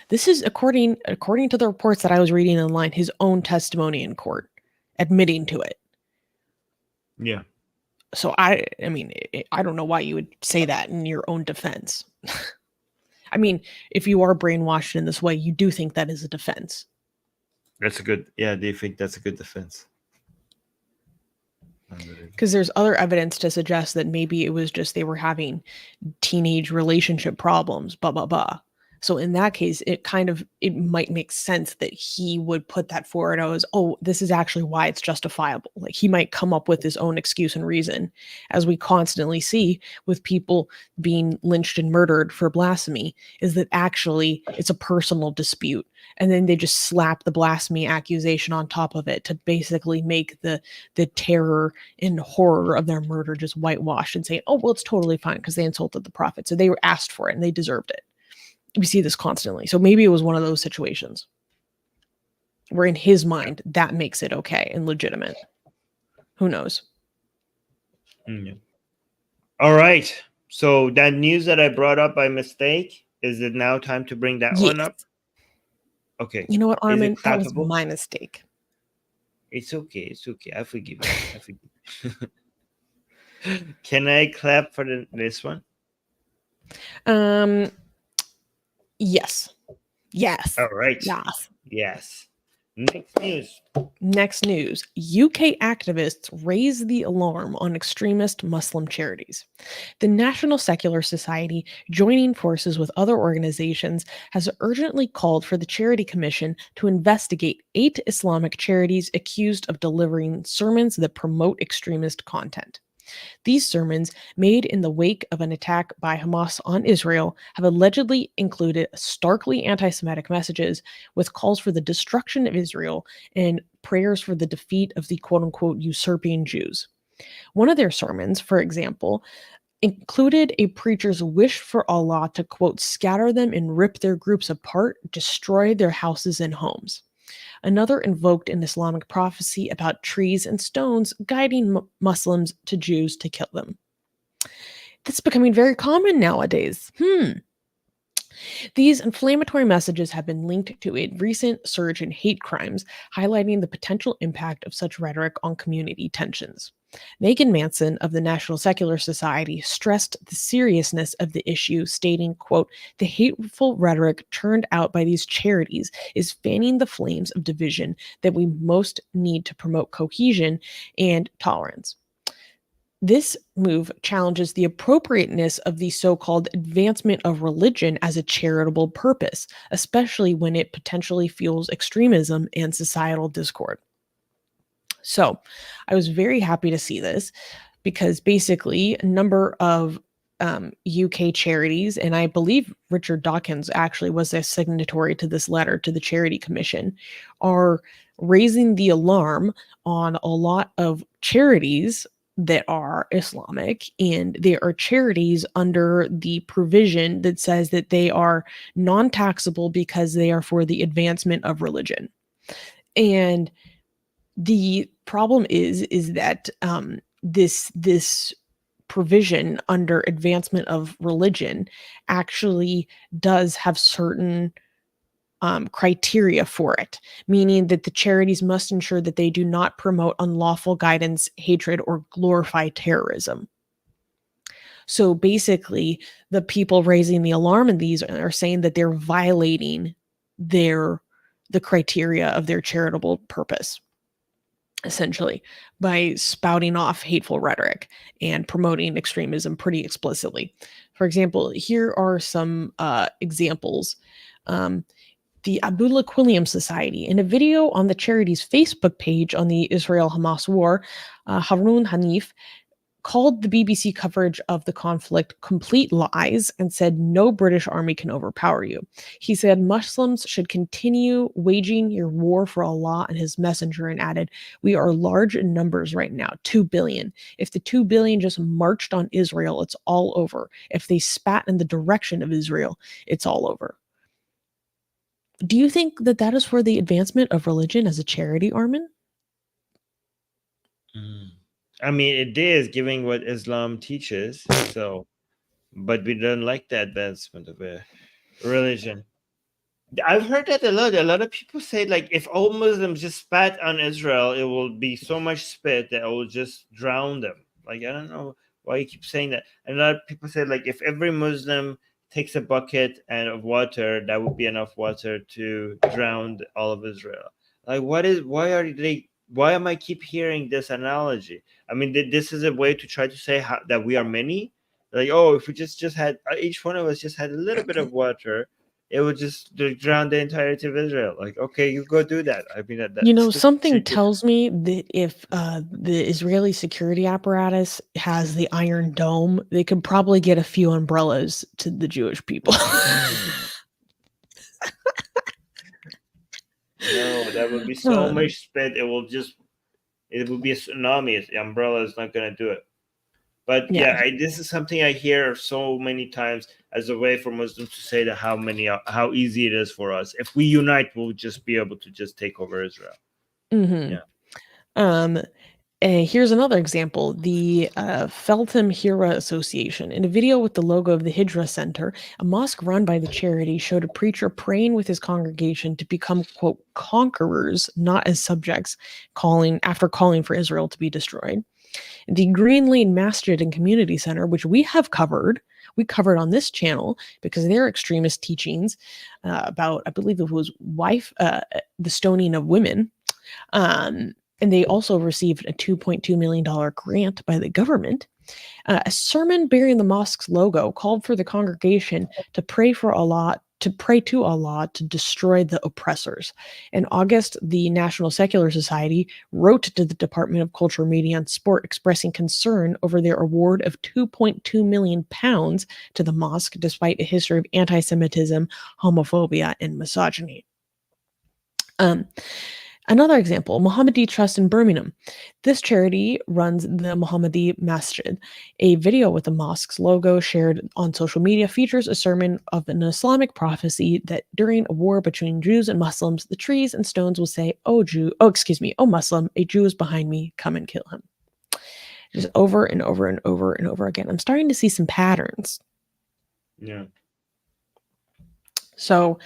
This is according to the reports that I was reading online, his own testimony in court, admitting to it. Yeah. So I mean, I don't know why you would say that in your own defense. I mean, if you are brainwashed in this way, you do think that is a defense. That's a good. Yeah, do you think that's a good defense? Because there's other evidence to suggest that maybe it was just they were having teenage relationship problems, blah, blah, blah. So in that case, it might make sense that he would put that forward as, oh, this is actually why it's justifiable. Like he might come up with his own excuse and reason, as we constantly see with people being lynched and murdered for blasphemy, is that actually it's a personal dispute. And then they just slap the blasphemy accusation on top of it to basically make the terror and horror of their murder just whitewashed and say, oh, well, it's totally fine because they insulted the prophet. So they were asked for it and they deserved it. We see this constantly. So maybe it was one of those situations where in his mind, that makes it okay and legitimate. Who knows? Mm-hmm. All right. So that news that I brought up by mistake, is it now time to bring that one up? Okay. You know what, Armin? That was clappable? my mistake. It's okay. It's okay. I forgive you. I forgive you. Can I clap for this one? Yes. Yes. All right. Yes. Yes. Next news. Next news. UK activists raise the alarm on extremist Muslim charities. The National Secular Society, joining forces with other organizations, has urgently called for the Charity Commission to investigate 8 Islamic charities accused of delivering sermons that promote extremist content. These sermons, made in the wake of an attack by Hamas on Israel, have allegedly included starkly anti-Semitic messages with calls for the destruction of Israel and prayers for the defeat of the quote-unquote usurping Jews. One of their sermons, for example, included a preacher's wish for Allah to, quote, scatter them and rip their groups apart, destroy their houses and homes. Another invoked an Islamic prophecy about trees and stones guiding Muslims to Jews to kill them. That's becoming very common nowadays. These inflammatory messages have been linked to a recent surge in hate crimes, highlighting the potential impact of such rhetoric on community tensions. Megan Manson of the National Secular Society stressed the seriousness of the issue, stating, quote, the hateful rhetoric turned out by these charities is fanning the flames of division that we most need to promote cohesion and tolerance. This move challenges the appropriateness of the so-called advancement of religion as a charitable purpose, especially when it potentially fuels extremism and societal discord. So I was very happy to see this because basically a number of UK charities, and I believe Richard Dawkins actually was a signatory to this letter to the Charity Commission, are raising the alarm on a lot of charities that are Islamic, and they are charities under the provision that says that they are non-taxable because they are for the advancement of religion. And the problem is that this provision under advancement of religion actually does have certain criteria for it, meaning that the charities must ensure that they do not promote unlawful guidance, hatred, or glorify terrorism. So basically, the people raising the alarm in these are saying that they're violating the criteria of their charitable purpose, essentially, by spouting off hateful rhetoric and promoting extremism pretty explicitly. For example, here are some examples. The Abdullah Quilliam Society, in a video on the charity's Facebook page on the Israel-Hamas war, Harun Hanif called the BBC coverage of the conflict complete lies and said no British army can overpower you. He said Muslims should continue waging your war for Allah and his messenger, and added, we are large in numbers right now, 2 billion. If the 2 billion just marched on Israel, it's all over. If they spat in the direction of Israel, it's all over. Do you think that that is for the advancement of religion as a charity, Armin? I mean, it is giving what Islam teaches, so, but we don't like the advancement of a religion. I've heard that a lot. A lot of people say, like, if all Muslims just spat on Israel, it will be so much spit that it will just drown them. Like, I don't know why you keep saying that. And a lot of people say, like, if every Muslim takes a bucket of water, that would be enough water to drown all of Israel. Like, why am I keep hearing this analogy? I mean, this is a way to try to say that we are many. Like, oh, if we just had, each one of us just had a little bit of water, it would just drown the entirety of Israel. Like, okay, you go do that. I mean, that's Something tells me that if the Israeli security apparatus has the Iron Dome, they could probably get a few umbrellas to the Jewish people. No, that would be so much spit. It will be a tsunami. The umbrella is not going to do it. But yeah, this is something I hear so many times as a way for Muslims to say that how easy it is for us. If we unite, we'll just be able to just take over Israel. Mm-hmm. Yeah. Here's another example. The Feltham Hira Association. In a video with the logo of the Hijra Center, a mosque run by the charity showed a preacher praying with his congregation to become, quote, conquerors, not as subjects, after calling for Israel to be destroyed. The Green Lane Masjid and Community Center, which we covered on this channel because their extremist teachings about, I believe it was the stoning of women, and they also received a $2.2 million grant by the government. A sermon bearing the mosque's logo called for the congregation to pray to Allah to destroy the oppressors. In August, the National Secular Society wrote to the Department of Culture, Media and Sport expressing concern over their award of £2.2 million to the mosque, despite a history of anti-Semitism, homophobia, and misogyny. Another example, Mohammadi Trust in Birmingham. This charity runs the Mohammadi Masjid. A video with the mosque's logo shared on social media features a sermon of an Islamic prophecy that during a war between Jews and Muslims, the trees and stones will say, "Oh Muslim, a Jew is behind me, come and kill him." Just over and over and over and over again. I'm starting to see some patterns. Yeah. So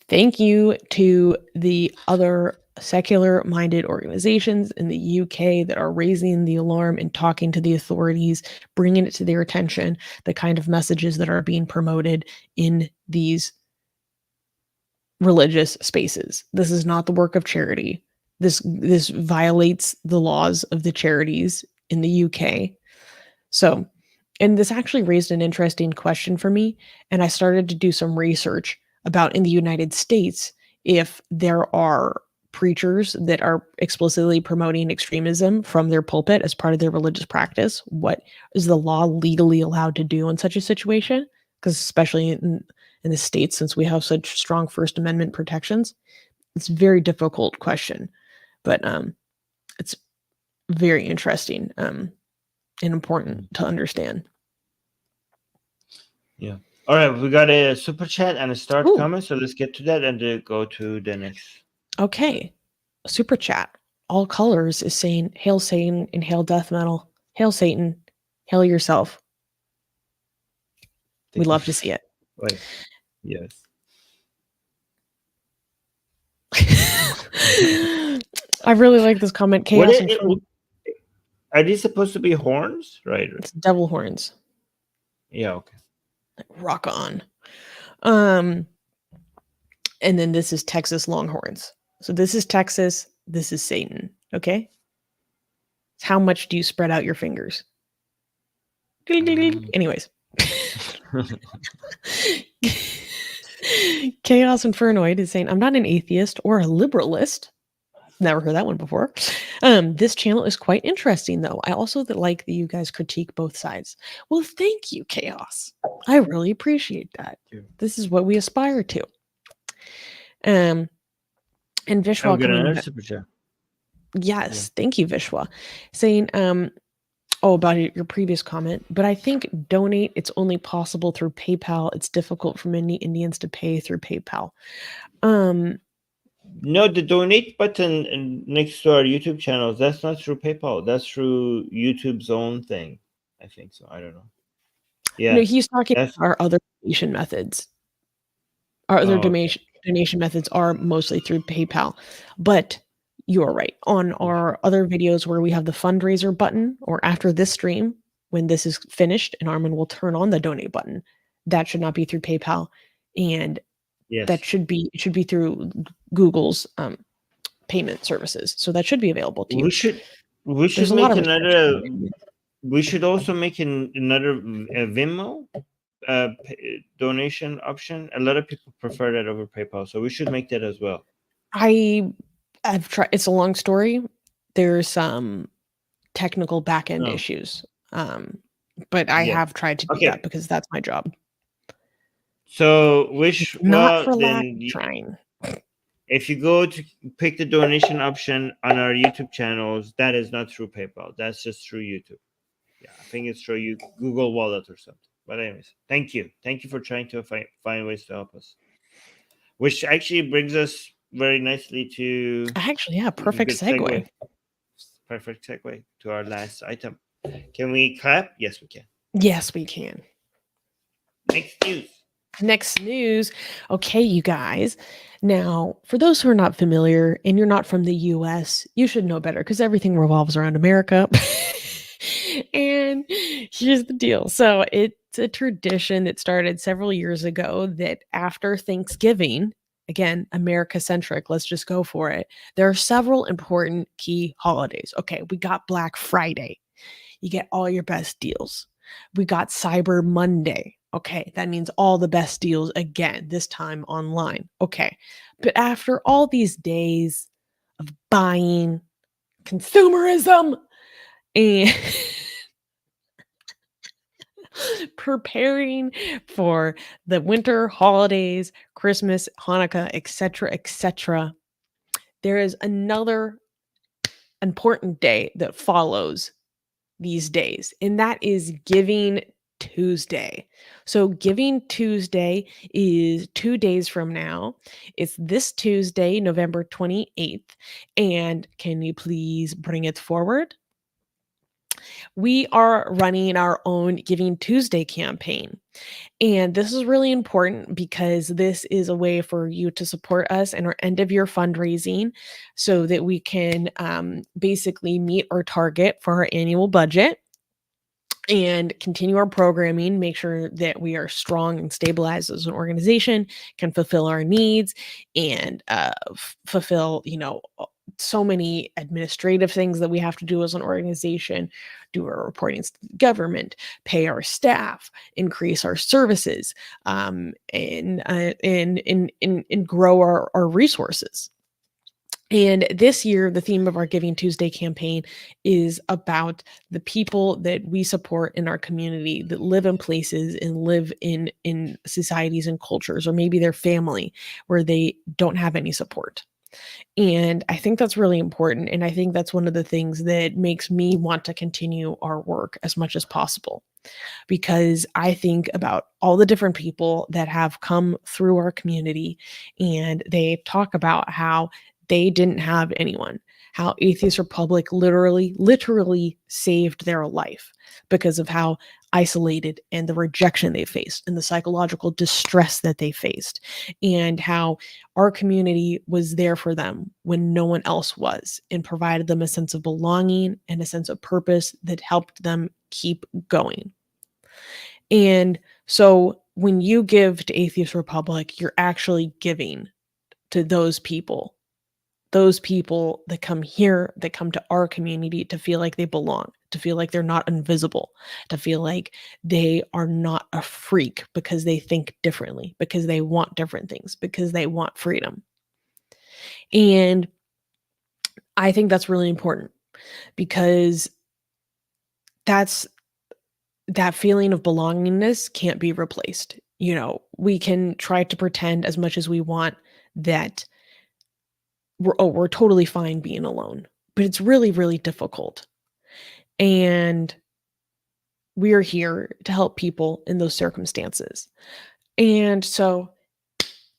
thank you to the other secular-minded organizations in the UK that are raising the alarm and talking to the authorities, bringing it to their attention, the kind of messages that are being promoted in these religious spaces. This is not the work of charity. This violates the laws of the charities in the UK. So, and this actually raised an interesting question for me, and I started to do some research about in the United States if there are preachers that are explicitly promoting extremism from their pulpit as part of their religious practice. What is the law legally allowed to do in such a situation? Because especially in the States, since we have such strong First Amendment protections, it's a very difficult question, but it's very interesting and important to understand. Yeah. All right, we got a super chat and a start comment, so let's get to that and go to the next. Okay. Super chat. All Colors is saying, "Hail Satan and hail death metal. Hail Satan. Hail yourself." We love to see it. Wait. Yes. I really like this comment. Chaos are these supposed to be horns? Right. It's devil horns. Yeah, okay. Rock on. And then this is Texas Longhorns. So this is Texas, this is Satan, okay? How much do you spread out your fingers? Anyways. Chaos Infernoid is saying, "I'm not an atheist or a liberalist." Never heard that one before. This channel is quite interesting, though. I also like that you guys critique both sides. Well, thank you, Chaos. I really appreciate that. This is what we aspire to. And Vishwa coming back. Super chat. Yes, thank you, Vishwa. Saying, about your previous comment, but I think donate, it's only possible through PayPal. It's difficult for many Indians to pay through PayPal. No, the donate button next to our YouTube channels, that's not through PayPal. That's through YouTube's own thing. I think so. I don't know. Yeah. No, he's talking about our other donation methods. Our other donation methods are mostly through PayPal. But you are right. On our other videos where we have the fundraiser button, or after this stream, when this is finished and Armin will turn on the donate button, that should not be through PayPal. And that should be through Google's payment services. So that should be available to you. We should make another. We should also make another Venmo. donation option. A lot of people prefer that over PayPal, so we should make that as well. I've tried. It's a long story. There's some technical back end Oh. issues, but I Yeah. have tried to do Okay. that because that's my job. So Not for lack then of trying. if you go to pick the donation option on our YouTube channels, that is not through PayPal. That's just through YouTube. Yeah, I think it's through Google Wallet or something. But anyways, thank you for trying to find ways to help us. Which actually brings us very nicely to Actually, yeah, perfect good segue. Perfect segue to our last item. Can we clap? Yes, we can. Yes, we can. Next news. Next news. Okay, you guys. Now, for those who are not familiar and you're not from the US, you should know better because everything revolves around America. And here's the deal. So, it's a tradition that started several years ago that after Thanksgiving, again, America centric, let's just go for it. There are several important key holidays. Okay, we got Black Friday. You get all your best deals. We got Cyber Monday. Okay, that means all the best deals again, this time online. Okay, but after all these days of buying, consumerism, and preparing for the winter holidays, Christmas, Hanukkah, etc., there is another important day that follows these days, and that is Giving Tuesday. So Giving Tuesday is 2 days from now. It's this Tuesday, November 28th. And can you please bring it forward? We are running our own Giving Tuesday campaign. And this is really important because this is a way for you to support us in our end of year fundraising so that we can basically meet our target for our annual budget and continue our programming, make sure that we are strong and stabilized as an organization, can fulfill our needs and fulfill, so many administrative things that we have to do as an organization, do our reporting to the government, pay our staff, increase our services, and grow our resources. And this year, the theme of our Giving Tuesday campaign is about the people that we support in our community that live in places and live in societies and cultures, or maybe their family where they don't have any support. And I think that's really important. And I think that's one of the things that makes me want to continue our work as much as possible, because I think about all the different people that have come through our community and they talk about how they didn't have anyone, how Atheist Republic literally saved their life because of how isolated and the rejection they faced and the psychological distress that they faced, and how our community was there for them when no one else was and provided them a sense of belonging and a sense of purpose that helped them keep going. And so when you give to Atheist Republic, you're actually giving to those people that come here, that come to our community to feel like they belong, to feel like they're not invisible, to feel like they are not a freak because they think differently, because they want different things, because they want freedom. And I think that's really important because that feeling of belongingness can't be replaced. We can try to pretend as much as we want that we're totally fine being alone, but it's really, really difficult. And we are here to help people in those circumstances. And so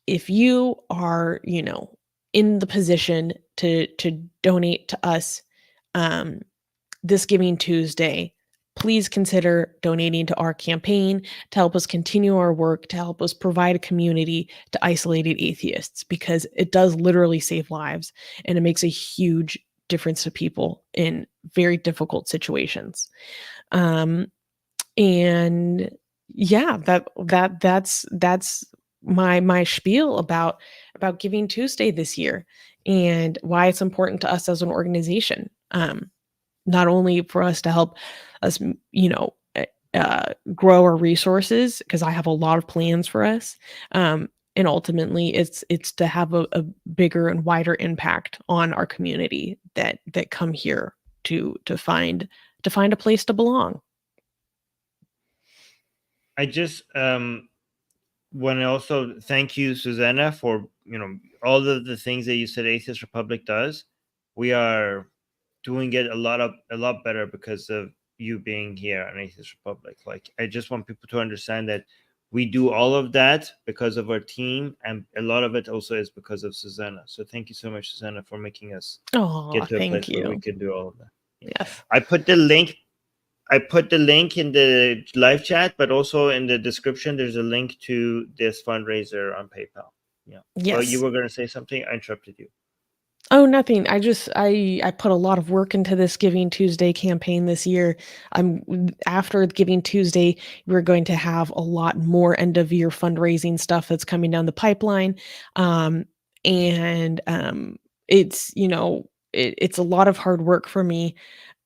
if you are, in the position to donate to us this Giving Tuesday, please consider donating to our campaign to help us continue our work, to help us provide a community to isolated atheists, because it does literally save lives and it makes a huge difference to people in very difficult situations. And yeah, that's my spiel about Giving Tuesday this year and why it's important to us as an organization. Not only for us to help us, grow our resources, because I have a lot of plans for us. And ultimately, it's to have a bigger and wider impact on our community that come here to find a place to belong. I just want to also thank you, Susanna, for all of the things that you said Atheist Republic does. We are doing it a lot better because of you being here on Atheist Republic. Like, I just want people to understand that we do all of that because of our team, and a lot of it also is because of Susanna. So thank you so much, Susanna, for making us get to a Thank place where we you. can do all of that. Yes. I put the link in the live chat, but also in the description, there's a link to this fundraiser on PayPal. Yeah. Yes. Well, you were going to say something. I interrupted you. Oh, nothing. I put a lot of work into this Giving Tuesday campaign this year. After Giving Tuesday, we're going to have a lot more end of year fundraising stuff that's coming down the pipeline. It's, it's a lot of hard work for me.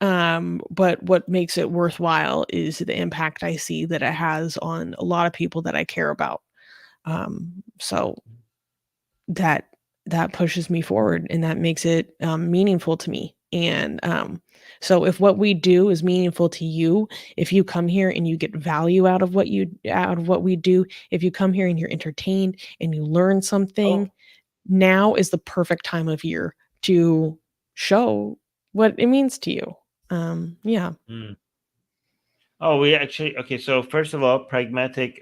But what makes it worthwhile is the impact I see that it has on a lot of people that I care about. So that pushes me forward, and that makes it meaningful to me. And so if what we do is meaningful to you, if you come here and you get value out of what we do, if you come here and you're entertained and you learn something, now is the perfect time of year to show what it means to you. Yeah. Oh, we actually, okay. So first of all, Pragmatic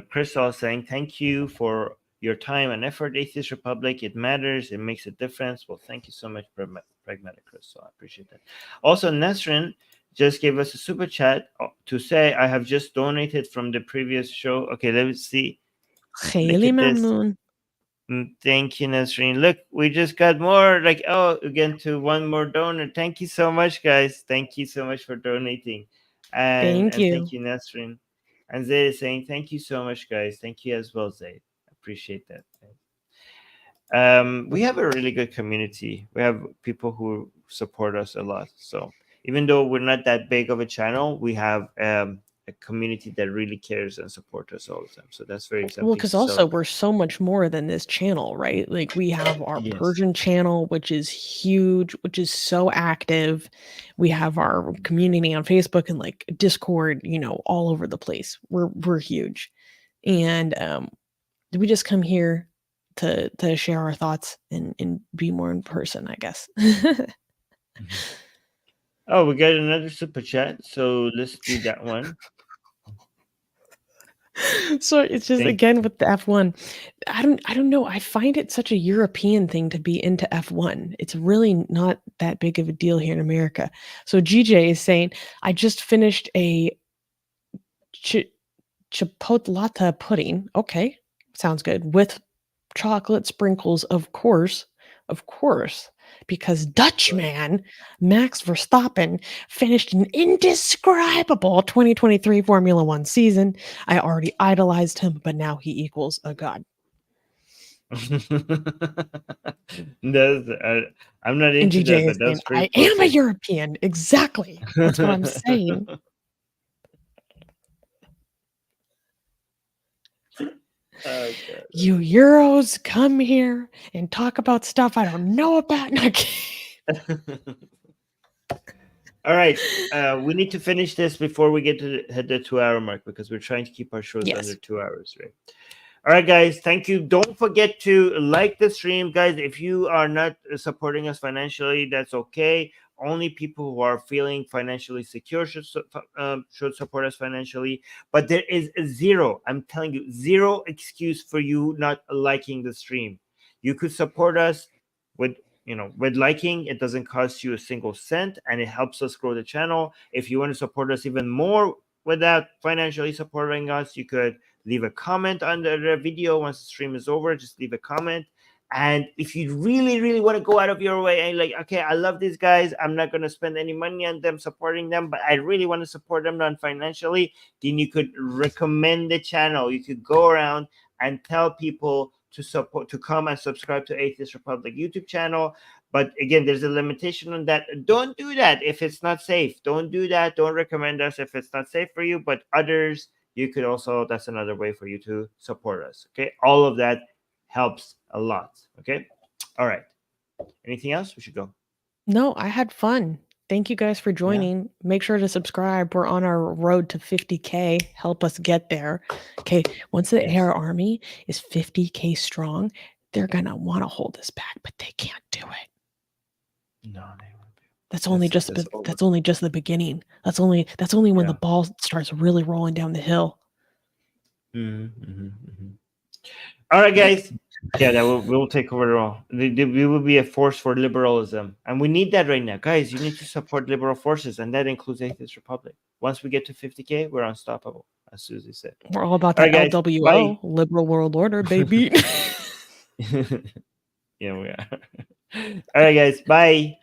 Crystal is saying, thank you for your time and effort, Atheist Republic. It matters. It makes a difference. Well, thank you so much, Pragmatic Crystal. I appreciate that. Also, Nesrin just gave us a super chat to say, I have just donated from the previous show. Okay, let's see. Look at this. Thank you, Nasreen. Look, we just got more. Like, again, to one more donor. Thank you so much, guys. Thank you so much for donating. And thank you, Nasreen. And Zayd is saying, thank you so much, guys. Thank you as well, Zayd. Appreciate that. We have a really good community. We have people who support us a lot. So even though we're not that big of a channel, we have a community that really cares and supports us all the time. So that's very exciting. Well, because also we're so much more than this channel, right? Like, we have our Persian channel, which is huge, which is so active. We have our community on Facebook and like Discord, all over the place. We're huge. And we just come here to share our thoughts and be more in person, I guess. Oh, we got another super chat, so let's do that one. So it's just, again, with the F1, I don't know. I find it such a European thing to be into F1. It's really not that big of a deal here in America. So GJ is saying, I just finished a chipotle pudding. Okay, sounds good. With chocolate sprinkles, of course, because Dutchman Max Verstappen finished an indescribable 2023 Formula One season. I already idolized him, but now he equals a god. I'm not into that, but that's I am a European. Exactly. That's what I'm saying. You Euros come here and talk about stuff I don't know about. All right, we need to finish this before we get to hit the 2-hour mark, because we're trying to keep our shows under 2 hours, right? All right, guys, thank you. Don't forget to like the stream, guys. If you are not supporting us financially, that's okay. Only people who are feeling financially secure should support us financially. But there is I'm telling you, zero excuse for you not liking the stream. You could support us with liking. It doesn't cost you a single cent, and it helps us grow the channel. If you want to support us even more without financially supporting us, you could leave a comment under the video. Once the stream is over, just leave a comment. And if you really, really want to go out of your way and like, okay, I love these guys, I'm not going to spend any money on them, supporting them, but I really want to support them non-financially, then you could recommend the channel. You could go around and tell people to come and subscribe to Atheist Republic YouTube channel. But again, there's a limitation on that. Don't do that if it's not safe. Don't do that. Don't recommend us if it's not safe for you. But others, you could also, that's another way for you to support us. Okay. All of that helps a lot. Okay. All right. Anything else? We should go. No, I had fun. Thank you guys for joining. Make sure to subscribe. We're on our road to 50K. Help us get there. Okay. Once the air army is 50K strong, they're going to want to hold us back, but they can't do it. No, they won't. That's only just the beginning. That's only when the ball starts really rolling down the hill. All right, guys. Yeah, that will take over it all. We will be a force for liberalism, and we need that right now, guys. You need to support liberal forces, and that includes Atheist Republic. Once we get to 50K, we're unstoppable, as Susie said. We're all about that LWO, liberal world order, baby. Yeah, we are. All right, guys. Bye.